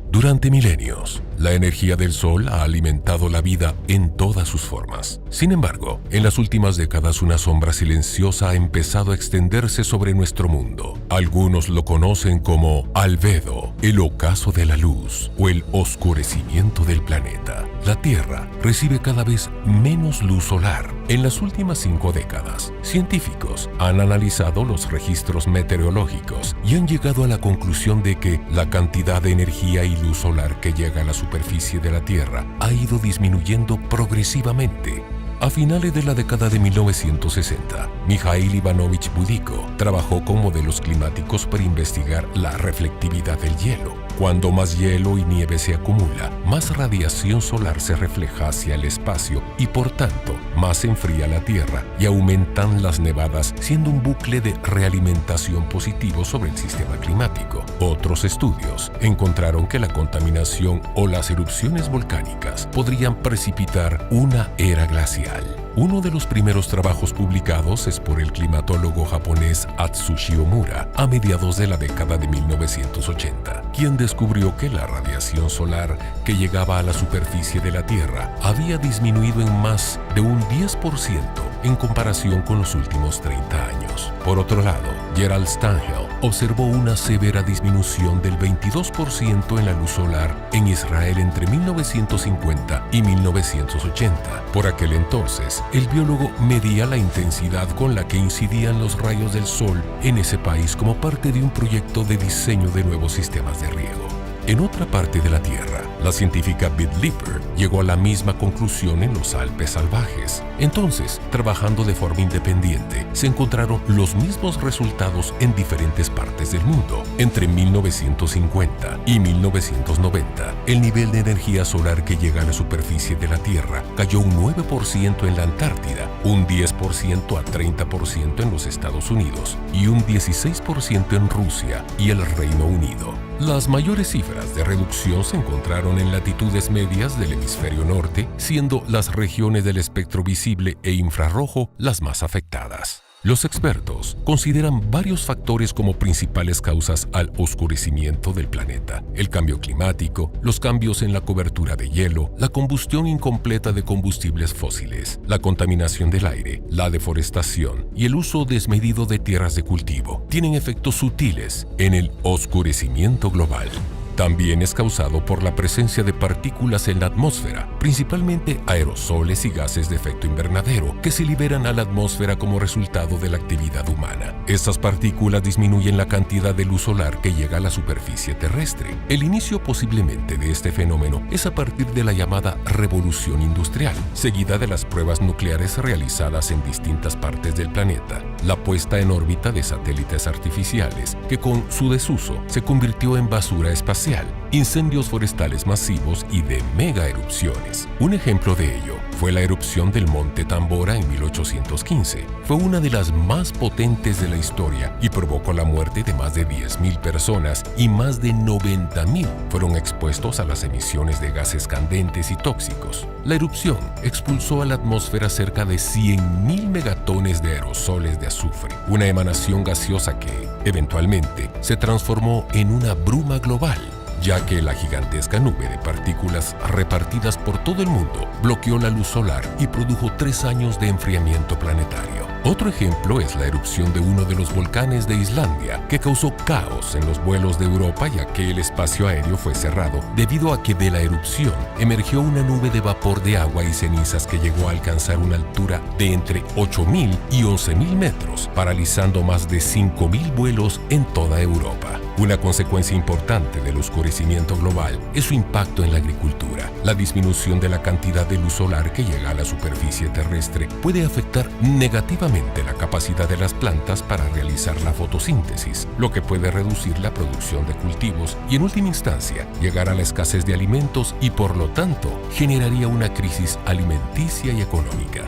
Durante milenios, la energía del Sol ha alimentado la vida en todas sus formas. Sin embargo, en las últimas décadas una sombra silenciosa ha empezado a extenderse sobre nuestro mundo. Algunos lo conocen como albedo, el ocaso de la luz o el oscurecimiento del planeta. La Tierra recibe cada vez menos luz solar. En las últimas 5 décadas, científicos han analizado los registros meteorológicos y han llegado a la conclusión de que la cantidad de energía y luz solar que llega a la superficie de la Tierra ha ido disminuyendo progresivamente. A finales de la década de 1960, Mikhail Ivanovich Budiko trabajó con modelos climáticos para investigar la reflectividad del hielo. Cuando más hielo y nieve se acumula, más radiación solar se refleja hacia el espacio y por tanto más se enfría la Tierra y aumentan las nevadas, siendo un bucle de realimentación positivo sobre el sistema climático. Otros estudios encontraron que la contaminación o las erupciones volcánicas podrían precipitar una era glacial. Uno de los primeros trabajos publicados es por el climatólogo japonés Atsushi Omura a mediados de la década de 1980, quien descubrió que la radiación solar que llegaba a la superficie de la Tierra había disminuido en más de un 10% en comparación con los últimos 30 años. Por otro lado, Gerald Stangel observó una severa disminución del 22% en la luz solar en Israel entre 1950 y 1980. Por aquel entonces, el biólogo medía la intensidad con la que incidían los rayos del sol en ese país como parte de un proyecto de diseño de nuevos sistemas de riego. En otra parte de la Tierra, la científica Beth Lipper llegó a la misma conclusión en los Alpes salvajes. Entonces, trabajando de forma independiente, se encontraron los mismos resultados en diferentes partes del mundo. Entre 1950 y 1990, el nivel de energía solar que llega a la superficie de la Tierra cayó un 9% en la Antártida, un 10% a 30% en los Estados Unidos y un 16% en Rusia y el Reino Unido. Las mayores cifras de reducción se encontraron en latitudes medias del hemisferio norte, siendo las regiones del espectro visible e infrarrojo las más afectadas. Los expertos consideran varios factores como principales causas al oscurecimiento del planeta: el cambio climático, los cambios en la cobertura de hielo, la combustión incompleta de combustibles fósiles, la contaminación del aire, la deforestación y el uso desmedido de tierras de cultivo. Tienen efectos sutiles en el oscurecimiento global. También es causado por la presencia de partículas en la atmósfera, principalmente aerosoles y gases de efecto invernadero, que se liberan a la atmósfera como resultado de la actividad humana. Estas partículas disminuyen la cantidad de luz solar que llega a la superficie terrestre. El inicio posiblemente de este fenómeno es a partir de la llamada revolución industrial, seguida de las pruebas nucleares realizadas en distintas partes del planeta, la puesta en órbita de satélites artificiales, que con su desuso se convirtió en basura espacial, incendios forestales masivos y de mega erupciones. Un ejemplo de ello fue la erupción del Monte Tambora en 1815. Fue una de las más potentes de la historia y provocó la muerte de más de 10.000 personas, y más de 90.000 fueron expuestos a las emisiones de gases candentes y tóxicos. La erupción expulsó a la atmósfera cerca de 100.000 megatones de aerosoles de azufre, una emanación gaseosa que, eventualmente, se transformó en una bruma global, ya que la gigantesca nube de partículas repartidas por todo el mundo bloqueó la luz solar y produjo 3 años de enfriamiento planetario. Otro ejemplo es la erupción de uno de los volcanes de Islandia, que causó caos en los vuelos de Europa, ya que el espacio aéreo fue cerrado debido a que de la erupción emergió una nube de vapor de agua y cenizas que llegó a alcanzar una altura de entre 8.000 y 11.000 metros, paralizando más de 5.000 vuelos en toda Europa. Una consecuencia importante del oscurecimiento global es su impacto en la agricultura. La disminución de la cantidad de luz solar que llega a la superficie terrestre puede afectar negativamente la capacidad de las plantas para realizar la fotosíntesis, lo que puede reducir la producción de cultivos y, en última instancia, llegar a la escasez de alimentos y, por lo tanto, generaría una crisis alimenticia y económica.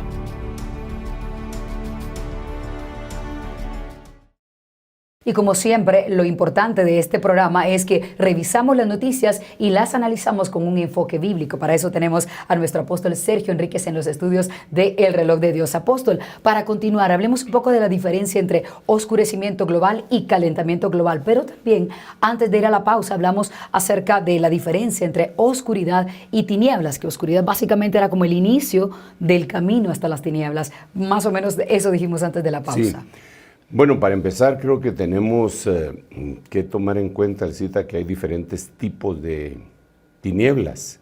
Y como siempre, lo importante de este programa es que revisamos las noticias y las analizamos con un enfoque bíblico. Para eso tenemos a nuestro apóstol Sergio Enríquez en los estudios de El Reloj de Dios. Apóstol, para continuar, hablemos un poco de la diferencia entre oscurecimiento global y calentamiento global. Pero también, antes de ir a la pausa, hablamos acerca de la diferencia entre oscuridad y tinieblas, que oscuridad básicamente era como el inicio del camino hasta las tinieblas. Más o menos eso dijimos antes de la pausa. Sí. Bueno, para empezar, creo que tenemos que tomar en cuenta, Alcita, que hay diferentes tipos de tinieblas.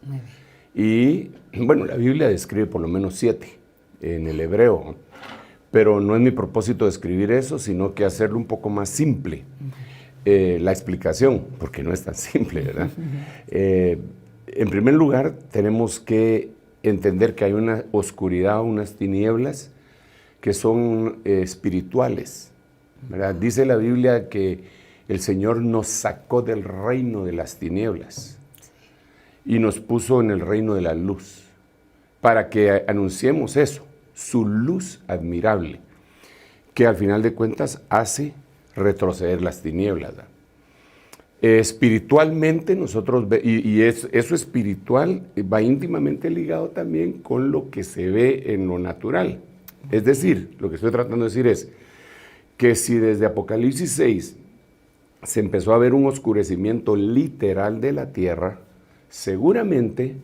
Y, bueno, la Biblia describe por lo menos 7 en el hebreo, pero no es mi propósito describir eso, sino que hacerlo un poco más simple. La explicación, porque no es tan simple, ¿verdad? En primer lugar, tenemos que entender que hay una oscuridad, unas tinieblas que son espirituales, ¿verdad? Dice la Biblia que el Señor nos sacó del reino de las tinieblas y nos puso en el reino de la luz para que anunciemos eso, su luz admirable, que al final de cuentas hace retroceder las tinieblas, ¿verdad? Espiritualmente nosotros, eso espiritual va íntimamente ligado también con lo que se ve en lo natural. Es decir, lo que estoy tratando de decir es que si desde Apocalipsis 6 se empezó a ver un oscurecimiento literal de la tierra, seguramente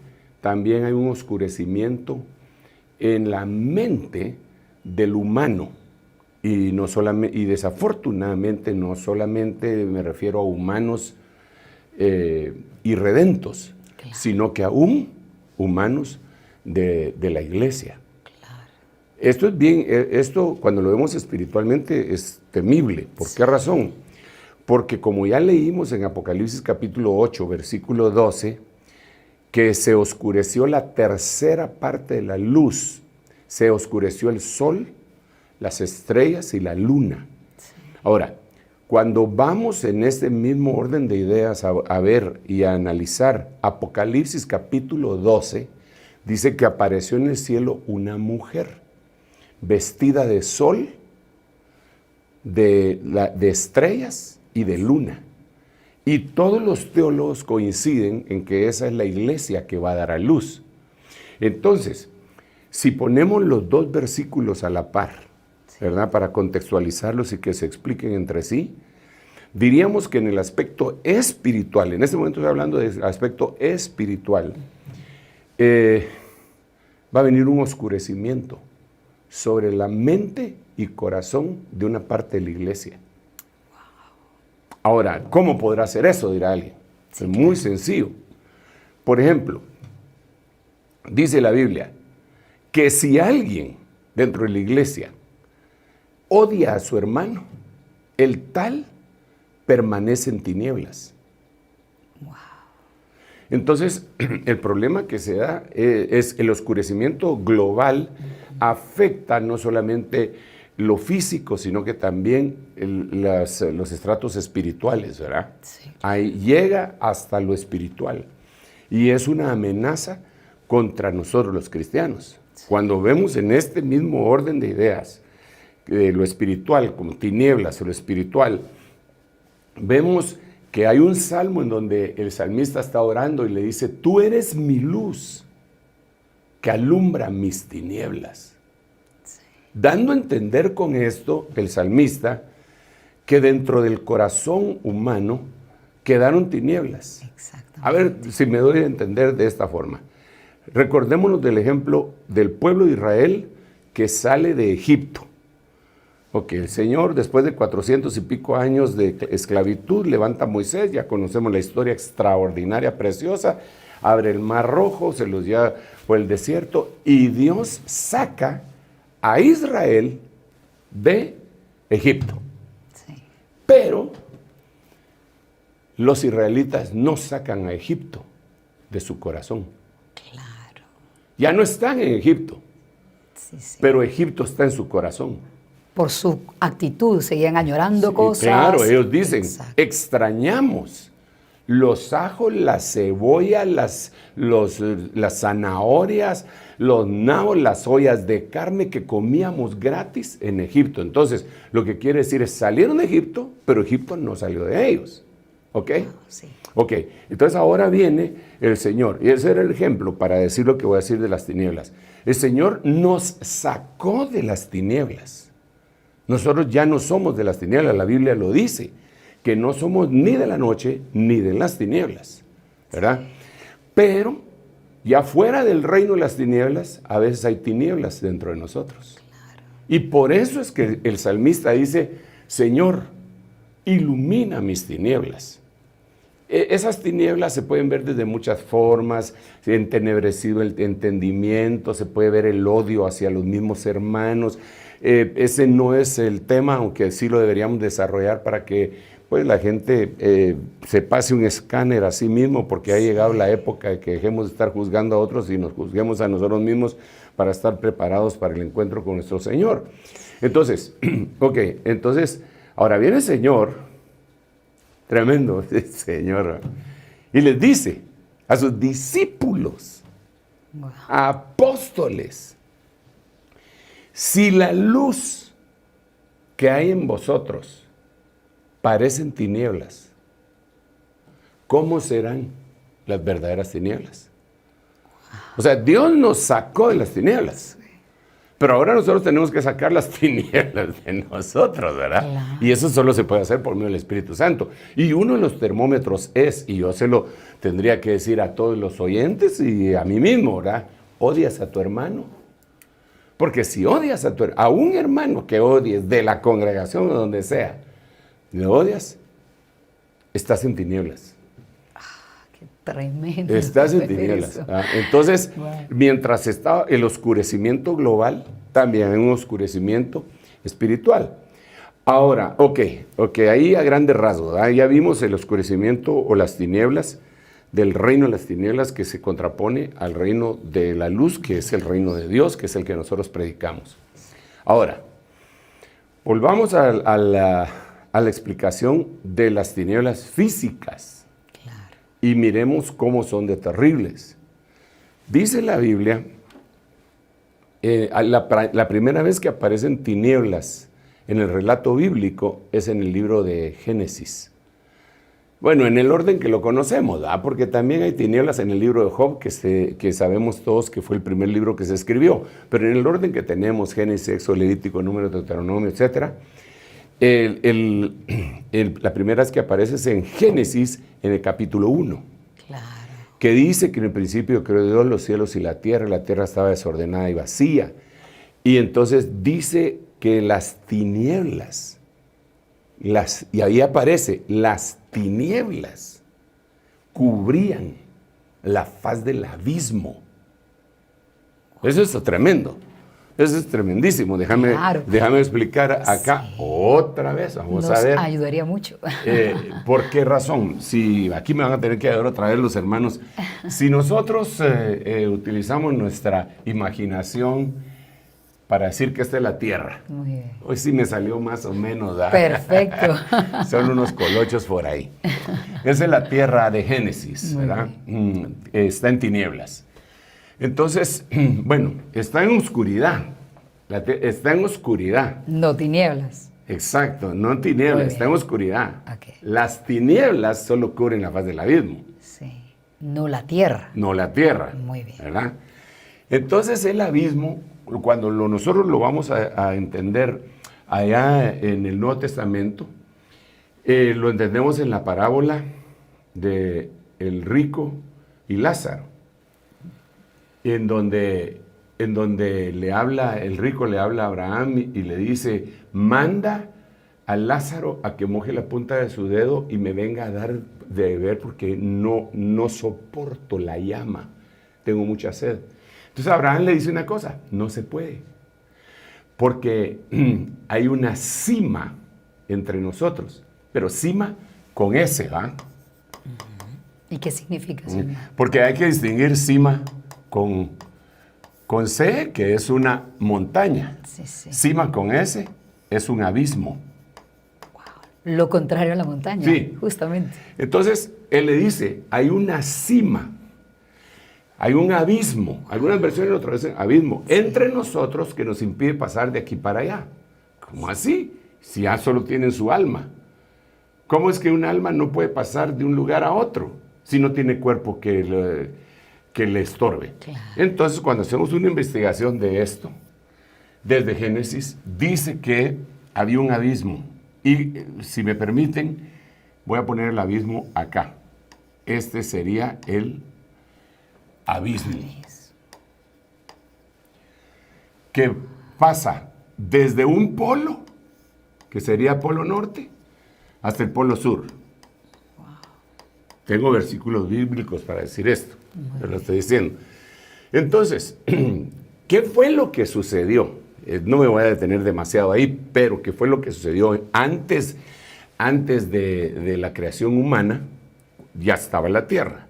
también hay un oscurecimiento en la mente del humano. Y desafortunadamente no solamente me refiero a humanos irredentos, claro, sino que aún humanos de la iglesia. Esto cuando lo vemos espiritualmente es temible. ¿Por qué razón? Porque como ya leímos en Apocalipsis capítulo 8, versículo 12, que se oscureció la tercera parte de la luz, se oscureció el sol, las estrellas y la luna. Ahora, cuando vamos en este mismo orden de ideas a ver y a analizar Apocalipsis capítulo 12, dice que apareció en el cielo una mujer vestida de sol, de estrellas y de luna. Y todos los teólogos coinciden en que esa es la iglesia que va a dar a luz. Entonces, si ponemos los dos versículos a la par, ¿verdad? Para contextualizarlos y que se expliquen entre sí. Diríamos que en el aspecto espiritual, en este momento estoy hablando del aspecto espiritual, va a venir un oscurecimiento sobre la mente y corazón de una parte de la iglesia. Ahora, ¿cómo podrá ser eso? Dirá alguien. Es muy sencillo. Por ejemplo, dice la Biblia que si alguien dentro de la iglesia odia a su hermano, el tal permanece en tinieblas. Wow. Entonces, el problema que se da es el oscurecimiento global afecta no solamente lo físico, sino que también los estratos espirituales, ¿verdad? Sí. Ahí llega hasta lo espiritual. Y es una amenaza contra nosotros los cristianos. Sí. Cuando vemos en este mismo orden de ideas, lo espiritual como tinieblas, lo espiritual, vemos que hay un salmo en donde el salmista está orando y le dice, tú eres mi luz que alumbra mis tinieblas. Sí. Dando a entender con esto, el salmista, que dentro del corazón humano quedaron tinieblas. A ver si me doy a entender de esta forma. Recordémonos del ejemplo del pueblo de Israel que sale de Egipto. Ok, el Señor, después de 400 y pico años de esclavitud, levanta a Moisés, ya conocemos la historia extraordinaria, preciosa, abre el Mar Rojo, se los lleva por el desierto, y Dios saca a Israel de Egipto. Sí. Pero los israelitas no sacan a Egipto de su corazón. Claro. Ya no están en Egipto, sí. Pero Egipto está en su corazón. Por su actitud, seguían añorando cosas. Claro, ellos dicen, extrañamos los ajos, la cebolla, las zanahorias, los nabos, las ollas de carne que comíamos gratis en Egipto. Entonces, lo que quiere decir es, salieron de Egipto, pero Egipto no salió de ellos. ¿Ok? Sí. Ok, entonces ahora viene el Señor, y ese era el ejemplo para decir lo que voy a decir de las tinieblas. El Señor nos sacó de las tinieblas. Nosotros ya no somos de las tinieblas, la Biblia lo dice, que no somos ni de la noche ni de las tinieblas, ¿verdad? Pero ya fuera del reino de las tinieblas, a veces hay tinieblas dentro de nosotros. Claro. Y por eso es que el salmista dice, Señor, ilumina mis tinieblas. Esas tinieblas se pueden ver desde muchas formas, entenebrecido el entendimiento, se puede ver el odio hacia los mismos hermanos. Ese no es el tema, aunque sí lo deberíamos desarrollar para que pues, la gente se pase un escáner a sí mismo, porque ha llegado la época de que dejemos de estar juzgando a otros y nos juzguemos a nosotros mismos para estar preparados para el encuentro con nuestro Señor. Entonces, entonces, ahora viene el Señor, tremendo Señor, y les dice a sus discípulos, apóstoles, si la luz que hay en vosotros parecen tinieblas, ¿cómo serán las verdaderas tinieblas? O sea, Dios nos sacó de las tinieblas, pero ahora nosotros tenemos que sacar las tinieblas de nosotros, ¿verdad? Claro. Y eso solo se puede hacer por medio del Espíritu Santo. Y uno de los termómetros es, y yo se lo tendría que decir a todos los oyentes y a mí mismo, ¿verdad? ¿Odias a tu hermano? Porque si odias a un hermano que odies de la congregación o donde sea, le odias, estás en tinieblas. Qué tremendo. Estás en tinieblas. Entonces, mientras está el oscurecimiento global, también hay un oscurecimiento espiritual. Ahora, ahí a grandes rasgos, ya vimos el oscurecimiento o las tinieblas del reino de las tinieblas que se contrapone al reino de la luz, que es el reino de Dios, que es el que nosotros predicamos. Ahora, volvamos a la explicación de las tinieblas físicas. Claro. Y miremos cómo son de terribles. Dice la Biblia, la primera vez que aparecen tinieblas en el relato bíblico es en el libro de Génesis. Bueno, en el orden que lo conocemos, ¿verdad? Porque también hay tinieblas en el libro de Job, que sabemos todos que fue el primer libro que se escribió, pero en el orden que tenemos, Génesis, Éxodo, Levítico, Número, Deuteronomio, etc., la primera vez que aparece es en Génesis, en el capítulo 1, Claro. que dice que en el principio creó Dios los cielos y la tierra estaba desordenada y vacía, y entonces dice que las tinieblas, y ahí aparece, las tinieblas cubrían la faz del abismo. Eso es tremendo. Eso es tremendísimo. Déjame explicar acá otra vez. Vamos a ver. Nos ayudaría mucho. ¿Por qué razón? Si aquí me van a tener que ayudar otra vez los hermanos. Si nosotros utilizamos nuestra imaginación para decir que esta es la Tierra. Muy bien. Hoy sí me salió más o menos. ¿verdad? Perfecto. Son unos colochos por ahí. Esa es la Tierra de Génesis, ¿verdad? Está en tinieblas. Entonces, bueno, está en oscuridad. Está en oscuridad. No tinieblas. Exacto, no en tinieblas, está en oscuridad. Okay. Las tinieblas solo cubren la faz del abismo. Sí. No la tierra. No la tierra. Muy bien. ¿Verdad? Entonces el abismo, cuando nosotros lo vamos a entender allá en el Nuevo Testamento, lo entendemos en la parábola de el rico y Lázaro, en donde el rico le habla a Abraham y le dice, manda a Lázaro a que moje la punta de su dedo y me venga a dar de beber porque no soporto la llama, tengo mucha sed. Entonces Abraham le dice una cosa, no se puede, porque hay una cima entre nosotros, pero cima con S, ¿va? ¿Y qué significa cima? Porque hay que distinguir cima con C, que es una montaña. Sí, sí. Cima con S es un abismo. Lo contrario a la montaña, Sí. justamente. Entonces, él le dice, hay una cima, hay un abismo. Algunas versiones lo traducen abismo. Entre nosotros que nos impide pasar de aquí para allá. ¿Cómo así? Si ya solo tienen su alma. ¿Cómo es que un alma no puede pasar de un lugar a otro si no tiene cuerpo que le estorbe? Claro. Entonces, cuando hacemos una investigación de esto, desde Génesis, dice que había un abismo. Y si me permiten, voy a poner el abismo acá. Este sería el abismo. Que pasa desde un polo, que sería polo norte, hasta el polo sur. Tengo versículos bíblicos para decir esto, te lo estoy diciendo. Entonces, ¿qué fue lo que sucedió? No me voy a detener demasiado ahí, pero ¿qué fue lo que sucedió antes de la creación humana? Ya estaba la tierra.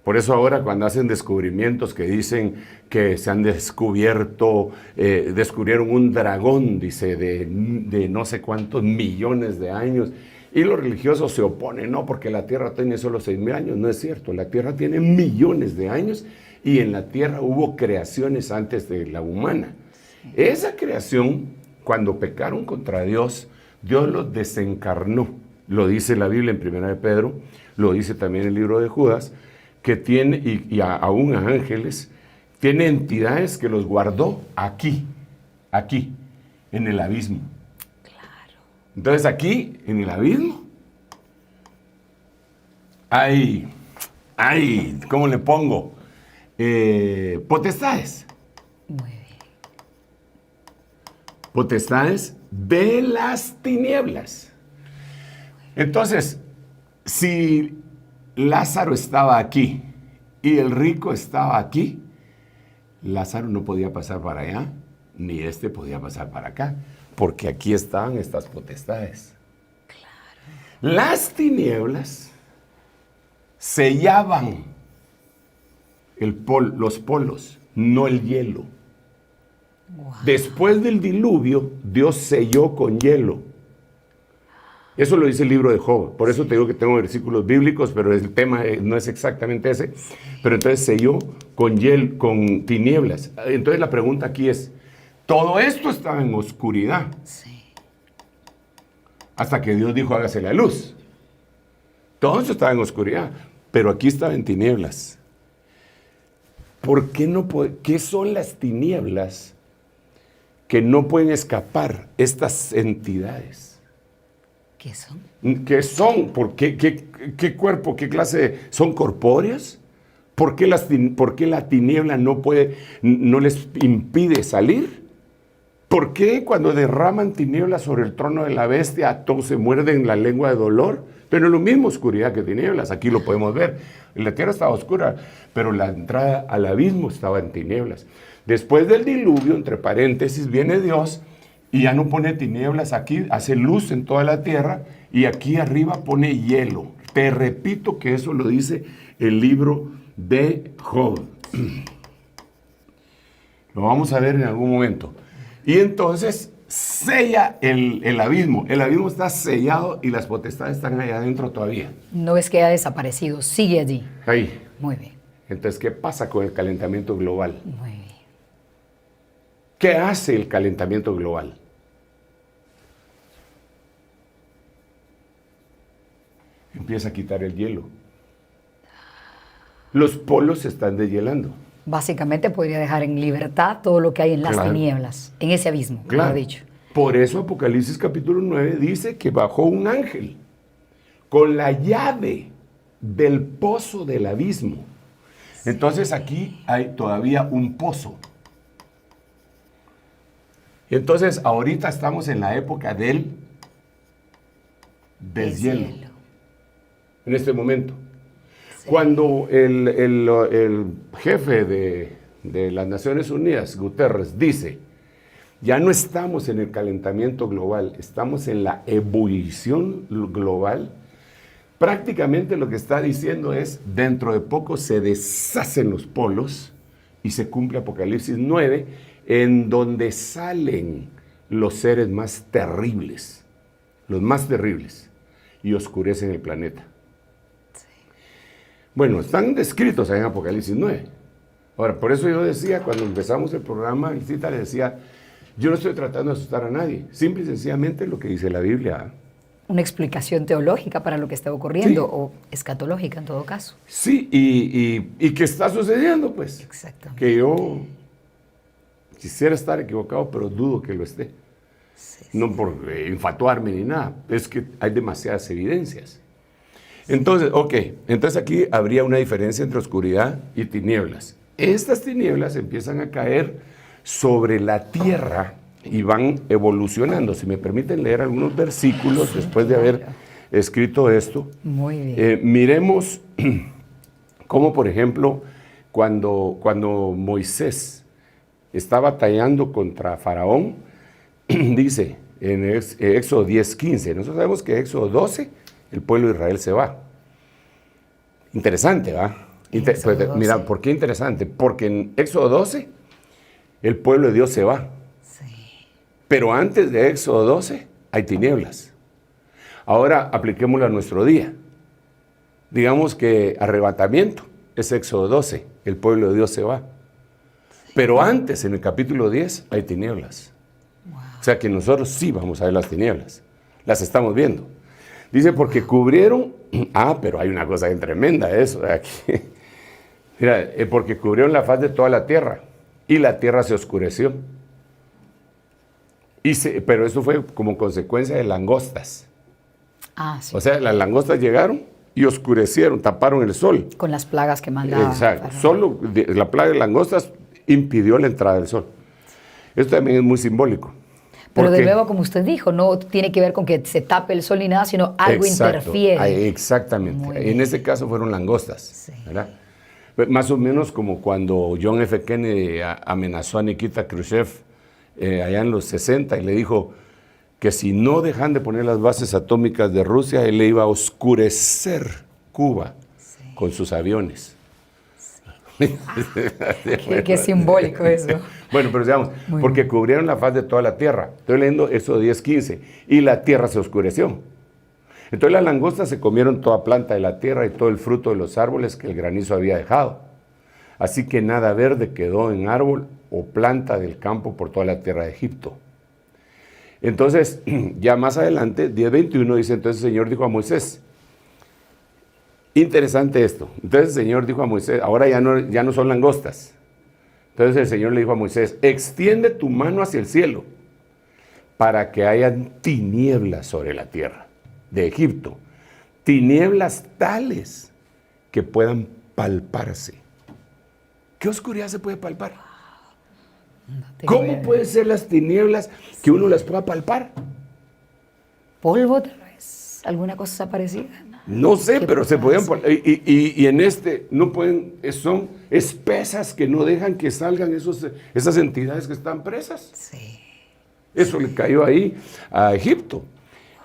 Por eso ahora cuando hacen descubrimientos que dicen que se han descubierto, descubrieron un dragón, dice, de no sé cuántos millones de años, y los religiosos se oponen, no, porque la tierra tiene solo 6.000 años. No es cierto, la tierra tiene millones de años y en la tierra hubo creaciones antes de la humana. Esa creación, cuando pecaron contra Dios, Dios los desencarnó. Lo dice la Biblia en 1 de Pedro, lo dice también el libro de Judas, que tiene, y aún a ángeles, tiene entidades que los guardó aquí, en el abismo. Claro. Entonces aquí, en el abismo, hay, ¿cómo le pongo? Potestades. Muy bien. Potestades de las tinieblas. Entonces, si Lázaro estaba aquí y el rico estaba aquí, Lázaro no podía pasar para allá, ni este podía pasar para acá, porque aquí estaban estas potestades. Claro. Las tinieblas sellaban los polos, no el hielo. Wow. Después del diluvio, Dios selló con hielo. Eso lo dice el libro de Job. Por eso te digo que tengo versículos bíblicos, pero el tema no es exactamente ese. Pero entonces selló con hielo, con tinieblas. Entonces la pregunta aquí es, todo esto estaba en oscuridad. Sí. Hasta que Dios dijo, hágase la luz. Todo eso estaba en oscuridad, pero aquí estaba en tinieblas. ¿Por qué no puede? ¿Qué son las tinieblas que no pueden escapar estas entidades? ¿Qué son? ¿Qué son? ¿Por qué? ¿Qué cuerpo? ¿Qué clase? ¿Son corpóreas? ¿Por qué la tiniebla no les impide salir? ¿Por qué cuando derraman tinieblas sobre el trono de la bestia, todos se muerden la lengua de dolor? Pero es lo mismo oscuridad que tinieblas, aquí lo podemos ver. La tierra estaba oscura, pero la entrada al abismo estaba en tinieblas. Después del diluvio, entre paréntesis, viene Dios y ya no pone tinieblas aquí, hace luz en toda la tierra y aquí arriba pone hielo. Te repito que eso lo dice el libro de Job. Lo vamos a ver en algún momento. Y entonces sella el abismo. El abismo está sellado y las potestades están allá adentro todavía. No es que haya desaparecido, sigue allí. Ahí. Muy bien. Entonces, ¿qué pasa con el calentamiento global? Muy bien. ¿Qué hace el calentamiento global? Empieza a quitar el hielo. Los polos se están deshielando. Básicamente podría dejar en libertad todo lo que hay en las tinieblas, en ese abismo, Claro. mejor dicho. Por eso Apocalipsis capítulo 9 dice que bajó un ángel con la llave del pozo del abismo. Entonces aquí hay todavía un pozo. Entonces ahorita estamos en la época del deshielo. En este momento. Sí. Cuando el jefe de las Naciones Unidas, Guterres, dice, ya no estamos en el calentamiento global, estamos en la ebullición global, prácticamente lo que está diciendo es, dentro de poco se deshacen los polos y se cumple Apocalipsis 9, en donde salen los seres más terribles, los más terribles, y oscurecen el planeta. Bueno, están descritos en Apocalipsis 9. Ahora, por eso yo decía, cuando empezamos el programa, el cita le decía, yo no estoy tratando de asustar a nadie, simple y sencillamente lo que dice la Biblia. Una explicación teológica para lo que está ocurriendo, Sí. o escatológica en todo caso. Sí, y que está sucediendo, pues. Exactamente. Que yo quisiera estar equivocado, pero dudo que lo esté. Sí, No por infatuarme ni nada, es que hay demasiadas evidencias. Entonces, entonces aquí habría una diferencia entre oscuridad y tinieblas. Estas tinieblas empiezan a caer sobre la tierra y van evolucionando. Si me permiten leer algunos versículos después de haber escrito esto. Muy bien. Miremos cómo, por ejemplo, cuando Moisés está batallando contra Faraón, dice en Éxodo 10:15, nosotros sabemos que Éxodo 12, el pueblo de Israel se va. Interesante, ¿va? Mira, ¿por qué interesante? Porque en Éxodo 12, el pueblo de Dios se va. Sí. Pero antes de Éxodo 12, hay tinieblas. Ahora apliquémoslo a nuestro día. Digamos que arrebatamiento es Éxodo 12, el pueblo de Dios se va. Sí. Pero antes, en el capítulo 10, hay tinieblas. Wow. O sea que nosotros sí vamos a ver las tinieblas. Las estamos viendo. Dice, porque cubrieron... pero hay una cosa bien tremenda eso de aquí. Mira, porque cubrieron la faz de toda la tierra y la tierra se oscureció. Pero eso fue como consecuencia de langostas. Ah, sí. O sea, las langostas llegaron y oscurecieron, taparon el sol. Con las plagas que mandaban. Exacto. Solo la plaga de langostas impidió la entrada del sol. Esto también es muy simbólico. Pero de nuevo, como usted dijo, no tiene que ver con que se tape el sol ni nada, sino algo interfiere. Exactamente. En este caso fueron langostas. Sí. ¿Verdad? Más o menos como cuando John F. Kennedy amenazó a Nikita Khrushchev allá en los 60 y le dijo que si no dejan de poner las bases atómicas de Rusia, él le iba a oscurecer Cuba con sus aviones. Sí. Qué simbólico eso. Bueno, pero digamos, porque cubrieron la faz de toda la tierra. Estoy leyendo Éxodo 10:15. Y la tierra se oscureció. Entonces las langostas se comieron toda planta de la tierra y todo el fruto de los árboles que el granizo había dejado. Así que nada verde quedó en árbol o planta del campo por toda la tierra de Egipto. Entonces, ya más adelante, 10:21 dice, entonces el Señor dijo a Moisés, Interesante esto. Entonces el Señor dijo a Moisés, ahora ya no son langostas. Entonces el Señor le dijo a Moisés, extiende tu mano hacia el cielo para que haya tinieblas sobre la tierra de Egipto. Tinieblas tales que puedan palparse. ¿Qué oscuridad se puede palpar? ¿Cómo pueden ser las tinieblas que uno las pueda palpar? ¿Polvo tal vez? ¿Alguna cosa parecida? No sé, pero se podían palpar. Y en este no pueden, son espesas que no dejan que salgan esas entidades que están presas. Sí. Eso le cayó ahí a Egipto.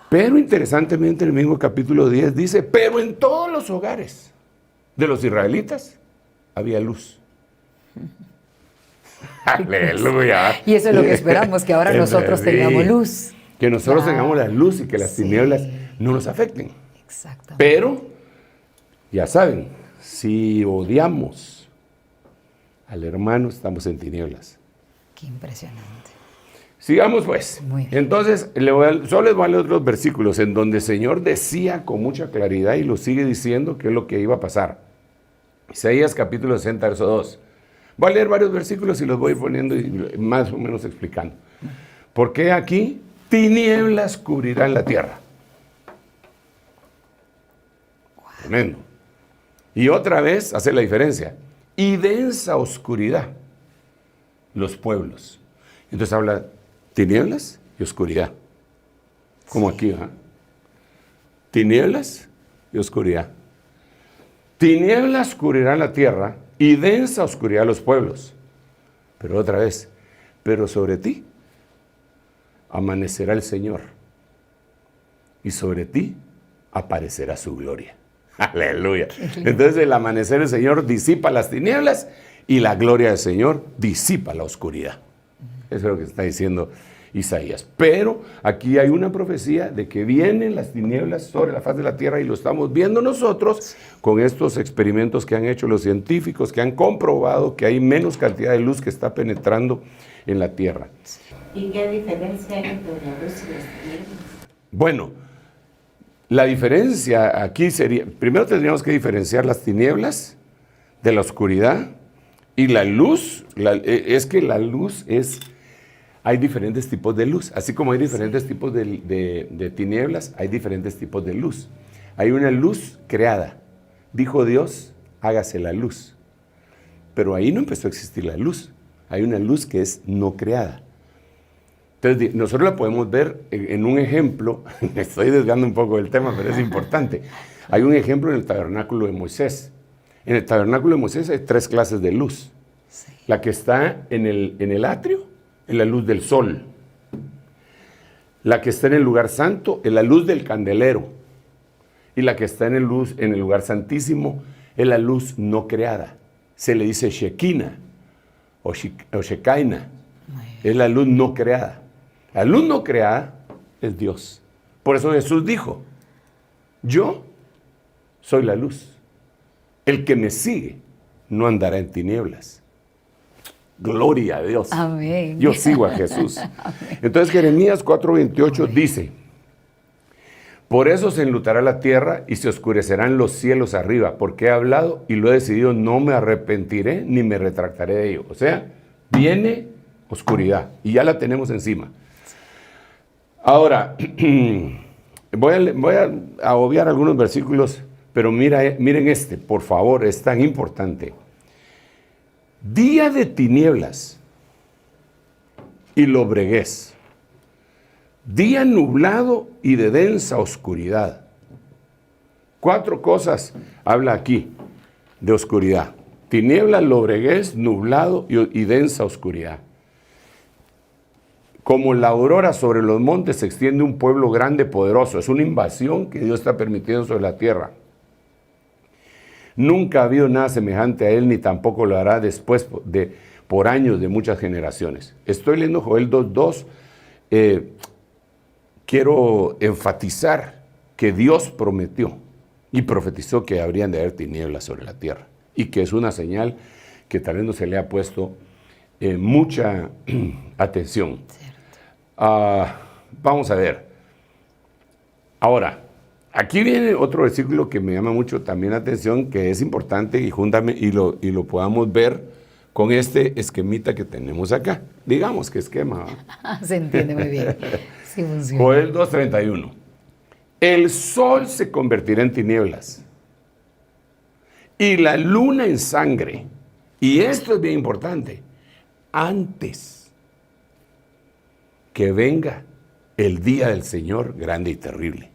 Pero interesantemente en el mismo capítulo 10 dice, pero en todos los hogares de los israelitas había luz. Aleluya. Y eso es lo que esperamos, que ahora nosotros tengamos luz. Que nosotros tengamos la luz y que las tinieblas no nos afecten. Exactamente. Pero, ya saben, si odiamos al hermano, estamos en tinieblas. Qué impresionante. Sigamos pues. Muy bien. Entonces, solo les voy a leer otros versículos en donde el Señor decía con mucha claridad y lo sigue diciendo qué es lo que iba a pasar. Isaías capítulo 60, verso 2. Voy a leer varios versículos y los voy poniendo y más o menos explicando. Porque aquí tinieblas cubrirán la tierra. Tremendo. Y otra vez hace la diferencia. Y densa oscuridad los pueblos. Entonces habla tinieblas y oscuridad. Como aquí, ¿eh? Tinieblas y oscuridad. Tinieblas cubrirán la tierra y densa oscuridad los pueblos. Pero otra vez, pero sobre ti amanecerá el Señor y sobre ti aparecerá su gloria. Aleluya. Entonces el amanecer del Señor disipa las tinieblas y la gloria del Señor disipa la oscuridad. Eso es lo que está diciendo Isaías. Pero aquí hay una profecía de que vienen las tinieblas sobre la faz de la tierra y lo estamos viendo nosotros con estos experimentos que han hecho los científicos, que han comprobado que hay menos cantidad de luz que está penetrando en la tierra. ¿Y qué diferencia hay entre la luz y las tinieblas? Bueno, la diferencia aquí sería, primero tendríamos que diferenciar las tinieblas de la oscuridad y la luz, es que la luz es... Hay diferentes tipos de luz, así como hay diferentes tipos de tinieblas, hay diferentes tipos de luz. Hay una luz creada. Dijo Dios, hágase la luz. Pero ahí no empezó a existir la luz. Hay una luz que es no creada. Entonces, nosotros la podemos ver en un ejemplo, me estoy desviando un poco del tema, pero es importante. Hay un ejemplo en el tabernáculo de Moisés. En el tabernáculo de Moisés hay 3 clases de luz. Sí. La que está en el atrio, es la luz del sol. La que está en el lugar santo es la luz del candelero. Y la que está en el lugar santísimo es la luz no creada. Se le dice Shekinah o Shekinah. Es la luz no creada. La luz no creada es Dios. Por eso Jesús dijo, yo soy la luz. El que me sigue no andará en tinieblas. Gloria a Dios. Amén. Yo sigo a Jesús. Entonces Jeremías 4:28 dice, por eso se enlutará la tierra y se oscurecerán los cielos arriba, porque he hablado y lo he decidido, no me arrepentiré ni me retractaré de ello. O sea, viene oscuridad y ya la tenemos encima. Ahora, voy a obviar algunos versículos, pero miren este, por favor, es tan importante. Día de tinieblas y lobreguez, día nublado y de densa oscuridad. 4 cosas habla aquí de oscuridad. Tinieblas, lobreguez, nublado y densa oscuridad. Como la aurora sobre los montes se extiende un pueblo grande, poderoso. Es una invasión que Dios está permitiendo sobre la tierra. Nunca ha habido nada semejante a él, ni tampoco lo hará después por años de muchas generaciones. Estoy leyendo Joel 2:2. Quiero enfatizar que Dios prometió y profetizó que habrían de haber tinieblas sobre la tierra y que es una señal que tal vez no se le ha puesto mucha atención. Vamos a ver. Ahora, Aquí viene otro versículo que me llama mucho también la atención, que es importante y lo podamos ver con este esquemita que tenemos acá. Digamos que esquema. Se entiende muy bien. Sí funciona. Joel 2:31. El sol se convertirá en tinieblas y la luna en sangre. Y esto es bien importante. Antes que venga el día del Señor grande y terrible.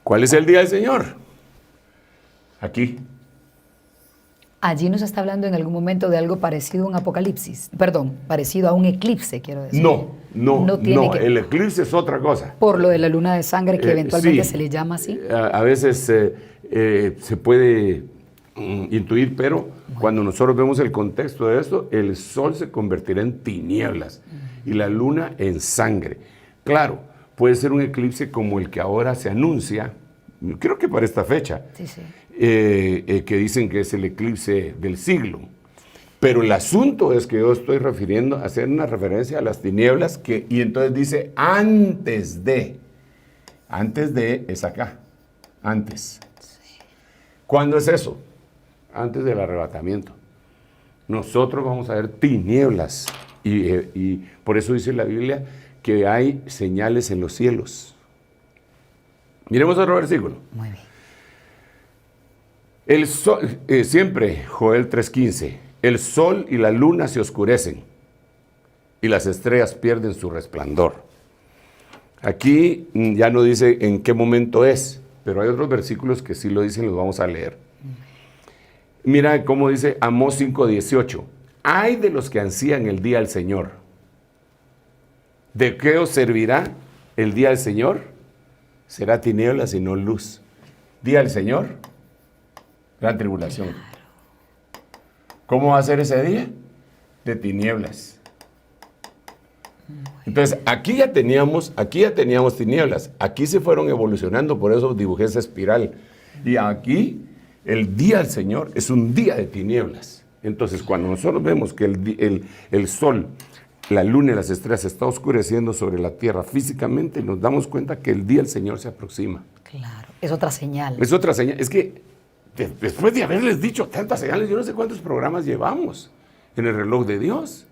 ¿Cuál es el día del Señor? Aquí. Allí nos está hablando en algún momento de algo parecido a un apocalipsis. Perdón, parecido a un eclipse, quiero decir. No, el eclipse es otra cosa. Por lo de la luna de sangre que eventualmente sí, se le llama así. A veces se puede intuir, pero cuando nosotros vemos el contexto de esto, el sol se convertirá en tinieblas y la luna en sangre. Claro, puede ser un eclipse como el que ahora se anuncia, creo que para esta fecha, que dicen que es el eclipse del siglo. Pero el asunto es que yo estoy hacer una referencia a las tinieblas, y entonces dice antes de es acá, antes. ¿Cuándo es eso? Antes del arrebatamiento. Nosotros vamos a ver tinieblas y por eso dice la Biblia que hay señales en los cielos. Miremos otro versículo. Muy bien. El sol, siempre Joel 3:15, el sol y la luna se oscurecen y las estrellas pierden su resplandor. Aquí ya no dice en qué momento es, pero hay otros versículos que sí lo dicen, los vamos a leer. Mira cómo dice Amós 5:18, ay de los que ansían el día del Señor. ¿De qué os servirá el día del Señor? Será tinieblas y no luz. Día del Señor, gran tribulación. ¿Cómo va a ser ese día? De tinieblas. Entonces, aquí ya teníamos tinieblas. Aquí se fueron evolucionando, por eso dibujé esa espiral. Y aquí, el día del Señor es un día de tinieblas. Entonces, cuando nosotros vemos que el sol, la luna y las estrellas se está oscureciendo sobre la tierra físicamente, nos damos cuenta que el día del Señor se aproxima. Claro, es otra señal. Es otra señal. Es que después de haberles dicho tantas señales, yo no sé cuántos programas llevamos en el reloj de Dios.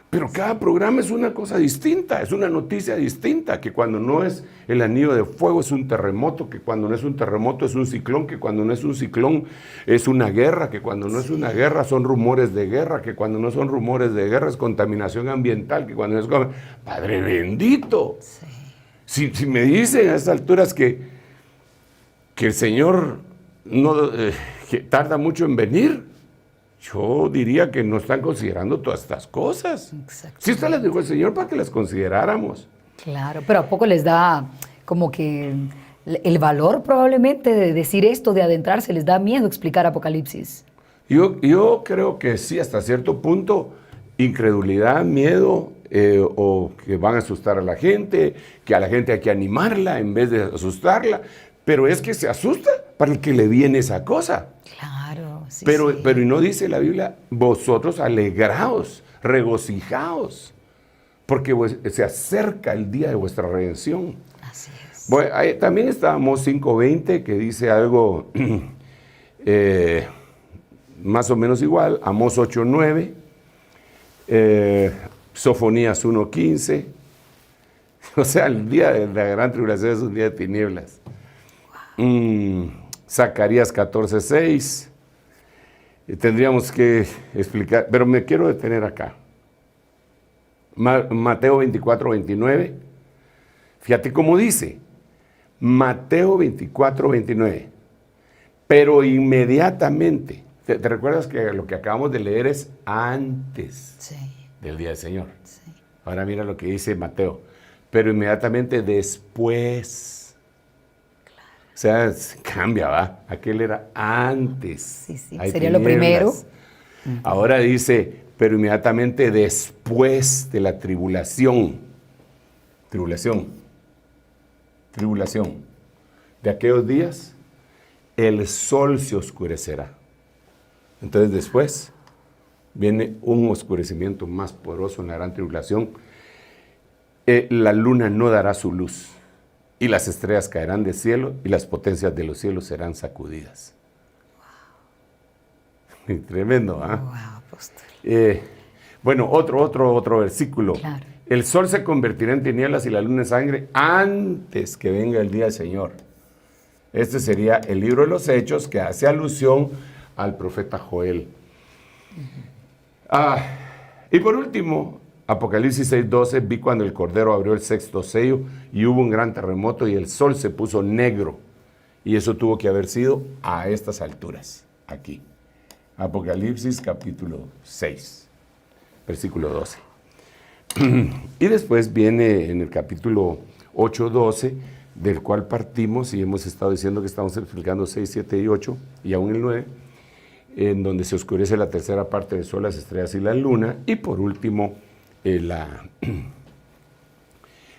Pero cada programa es una cosa distinta, es una noticia distinta, que cuando no es el anillo de fuego es un terremoto, que cuando no es un terremoto es un ciclón, que cuando no es un ciclón es una guerra, que cuando no es una guerra son rumores de guerra, que cuando no son rumores de guerra es contaminación ambiental, que cuando no es... ¡Padre bendito! Sí. Si me dicen a estas alturas que el Señor que tarda mucho en venir, yo diría que no están considerando todas estas cosas. Si estas las dijo el Señor para que las consideráramos. Claro, pero ¿a poco les da como que el valor probablemente de decir esto, de adentrarse? ¿Les da miedo explicar Apocalipsis? Yo creo que sí, hasta cierto punto, incredulidad, miedo, o que van a asustar a la gente, que a la gente hay que animarla en vez de asustarla. Pero es que se asusta para el que le viene esa cosa. Claro, sí. Pero y no dice la Biblia, vosotros alegraos, regocijaos, porque se acerca el día de vuestra redención. Así es. Bueno, también está Amós 5:20, que dice algo más o menos igual, Amós 8:9, Sofonías 1:15. O sea, el día de la gran tribulación es un día de tinieblas. Zacarías 14:6. Tendríamos que explicar, pero me quiero detener acá. Mateo 24:29. Fíjate cómo dice. Mateo 24:29. Pero inmediatamente, ¿te recuerdas que lo que acabamos de leer es antes del día del Señor? Sí. Ahora mira lo que dice Mateo. Pero inmediatamente después. O sea, cambia, ¿va? Aquel era antes. Sí. Sería lo primero. Ahora dice, pero inmediatamente después de la tribulación. Tribulación. De aquellos días, el sol se oscurecerá. Entonces después viene un oscurecimiento más poderoso en la gran tribulación. La luna no dará su luz. y las estrellas caerán del cielo y las potencias de los cielos serán sacudidas. Wow. Tremendo, ¿ah? Wow, apóstol. Bueno, otro versículo. Claro. El sol se convertirá en tinieblas y la luna en sangre antes que venga el día del Señor. Este sería el libro de los Hechos, que hace alusión al profeta Joel. Y por último, Apocalipsis 6:12, vi cuando el Cordero abrió el sexto sello y hubo un gran terremoto y el sol se puso negro. Y eso tuvo que haber sido a estas alturas, aquí. Apocalipsis capítulo 6, versículo 12. Y después viene en el capítulo 8:12, del cual partimos y hemos estado diciendo que estamos explicando 6, 7 y 8, y aún el 9, en donde se oscurece la tercera parte del sol, las estrellas y la luna, y por último,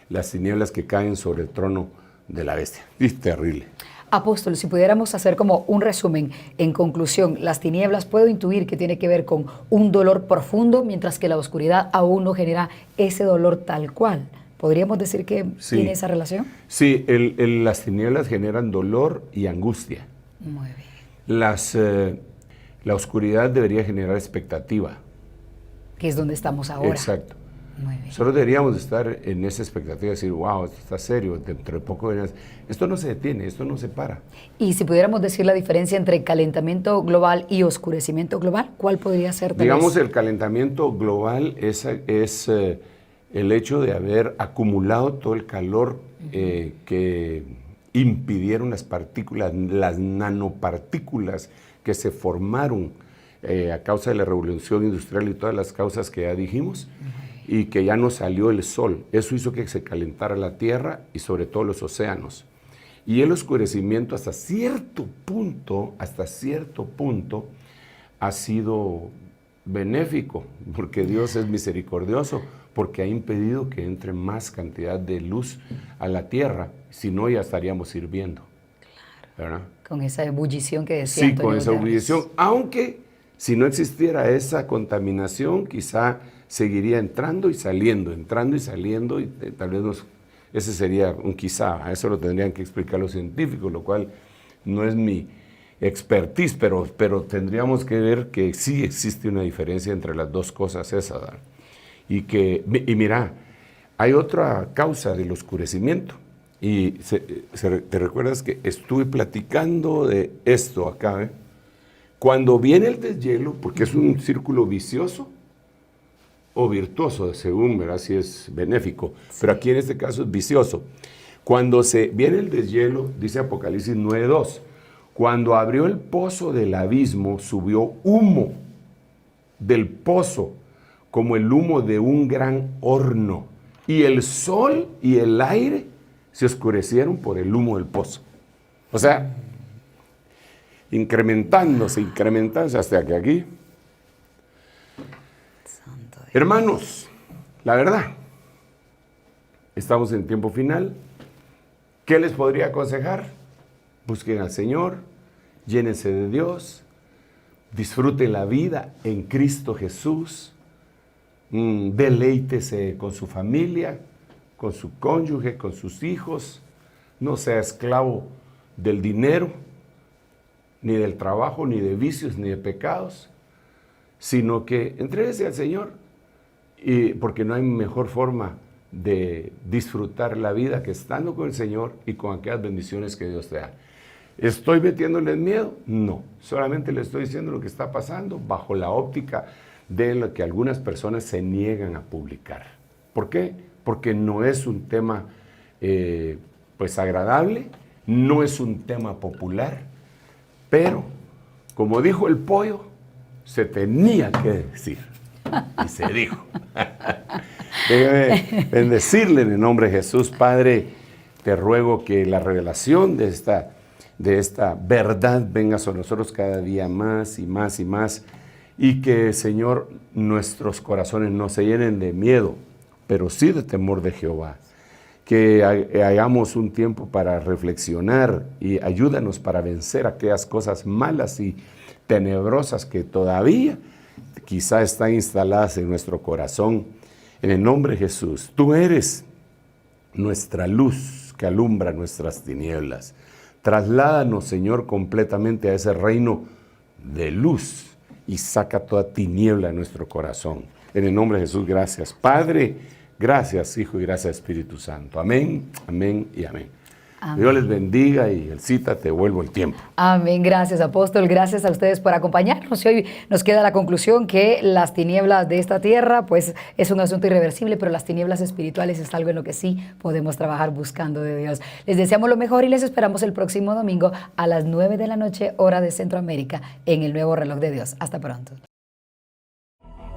las tinieblas que caen sobre el trono de la bestia. Es terrible. Apóstol, si pudiéramos hacer como un resumen, en conclusión, las tinieblas puedo intuir que tiene que ver con un dolor profundo, mientras que la oscuridad aún no genera ese dolor tal cual. ¿Podríamos decir que tiene esa relación? Sí, las tinieblas generan dolor y angustia. Muy bien. La oscuridad debería generar expectativa. Que es donde estamos ahora. Exacto. Muy bien. Solo deberíamos estar en esa expectativa de decir, wow, esto está serio, dentro de poco esto no se detiene, esto no se para. Y si pudiéramos decir la diferencia entre calentamiento global y oscurecimiento global, ¿cuál podría ser? Digamos, el calentamiento global es el hecho de haber acumulado todo el calor que impidieron las partículas, las nanopartículas que se formaron a causa de la revolución industrial y todas las causas que ya dijimos, y que ya no salió el sol. Eso hizo que se calentara la tierra y sobre todo los océanos. Y el oscurecimiento hasta cierto punto ha sido benéfico, porque Dios es misericordioso, porque ha impedido que entre más cantidad de luz a la tierra, si no ya estaríamos sirviendo. Claro. ¿Verdad? Con esa ebullición que decía Antonio con esa Guterres. ebullición, aunque si no existiera esa contaminación, quizá seguiría entrando y saliendo, y tal vez ese sería un quizá. A eso lo tendrían que explicar los científicos, lo cual no es mi expertise, pero tendríamos que ver que sí existe una diferencia entre las dos cosas esas, ¿verdad? Y mira, hay otra causa del oscurecimiento, y te recuerdas que estuve platicando de esto acá, Cuando viene el deshielo, porque es un círculo vicioso o virtuoso, según, ¿verdad? Si es benéfico, pero aquí en este caso es vicioso. Cuando viene el deshielo, dice Apocalipsis 9:2, cuando abrió el pozo del abismo, subió humo del pozo, como el humo de un gran horno, y el sol y el aire se oscurecieron por el humo del pozo. O sea, incrementándose hasta que aquí. Hermanos, la verdad, estamos en tiempo final. ¿Qué les podría aconsejar? Busquen al Señor, llénense de Dios, disfruten la vida en Cristo Jesús, deleítese con su familia, con su cónyuge, con sus hijos, no sea esclavo del dinero, ni del trabajo, ni de vicios, ni de pecados, sino que entréguese al Señor, porque no hay mejor forma de disfrutar la vida que estando con el Señor y con aquellas bendiciones que Dios te da. ¿Estoy metiéndole miedo? No, solamente le estoy diciendo lo que está pasando bajo la óptica de lo que algunas personas se niegan a publicar. ¿Por qué? Porque no es un tema pues agradable, no es un tema popular, pero como dijo el pollo, se tenía que decir. Y se dijo. Déjame bendecirle en el nombre de Jesús. Padre, te ruego que la revelación de esta verdad venga sobre nosotros cada día más y más y más, y que, Señor, nuestros corazones no se llenen de miedo, pero sí de temor de Jehová. Que hagamos un tiempo para reflexionar y ayúdanos para vencer aquellas cosas malas y tenebrosas que todavía quizá están instaladas en nuestro corazón. En el nombre de Jesús, tú eres nuestra luz que alumbra nuestras tinieblas. Trasládanos, Señor, completamente a ese reino de luz y saca toda tiniebla de nuestro corazón. En el nombre de Jesús, gracias. Padre, gracias, Hijo, y gracias, Espíritu Santo. Amén, amén y amén. Amén. Dios les bendiga y Elcita, te vuelvo el tiempo. Amén, gracias apóstol, gracias a ustedes por acompañarnos. Y hoy nos queda la conclusión que las tinieblas de esta tierra pues es un asunto irreversible, pero las tinieblas espirituales es algo en lo que sí podemos trabajar buscando de Dios. Les deseamos lo mejor y les esperamos el próximo domingo a las 9 de la noche, hora de Centroamérica, en el nuevo Reloj de Dios. Hasta pronto.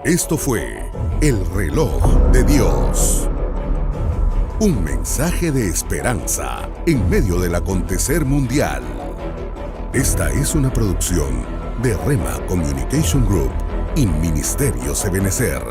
Esto fue El Reloj de Dios. Un mensaje de esperanza en medio del acontecer mundial. Esta es una producción de Rema Communication Group y Ministerios Ebenecer.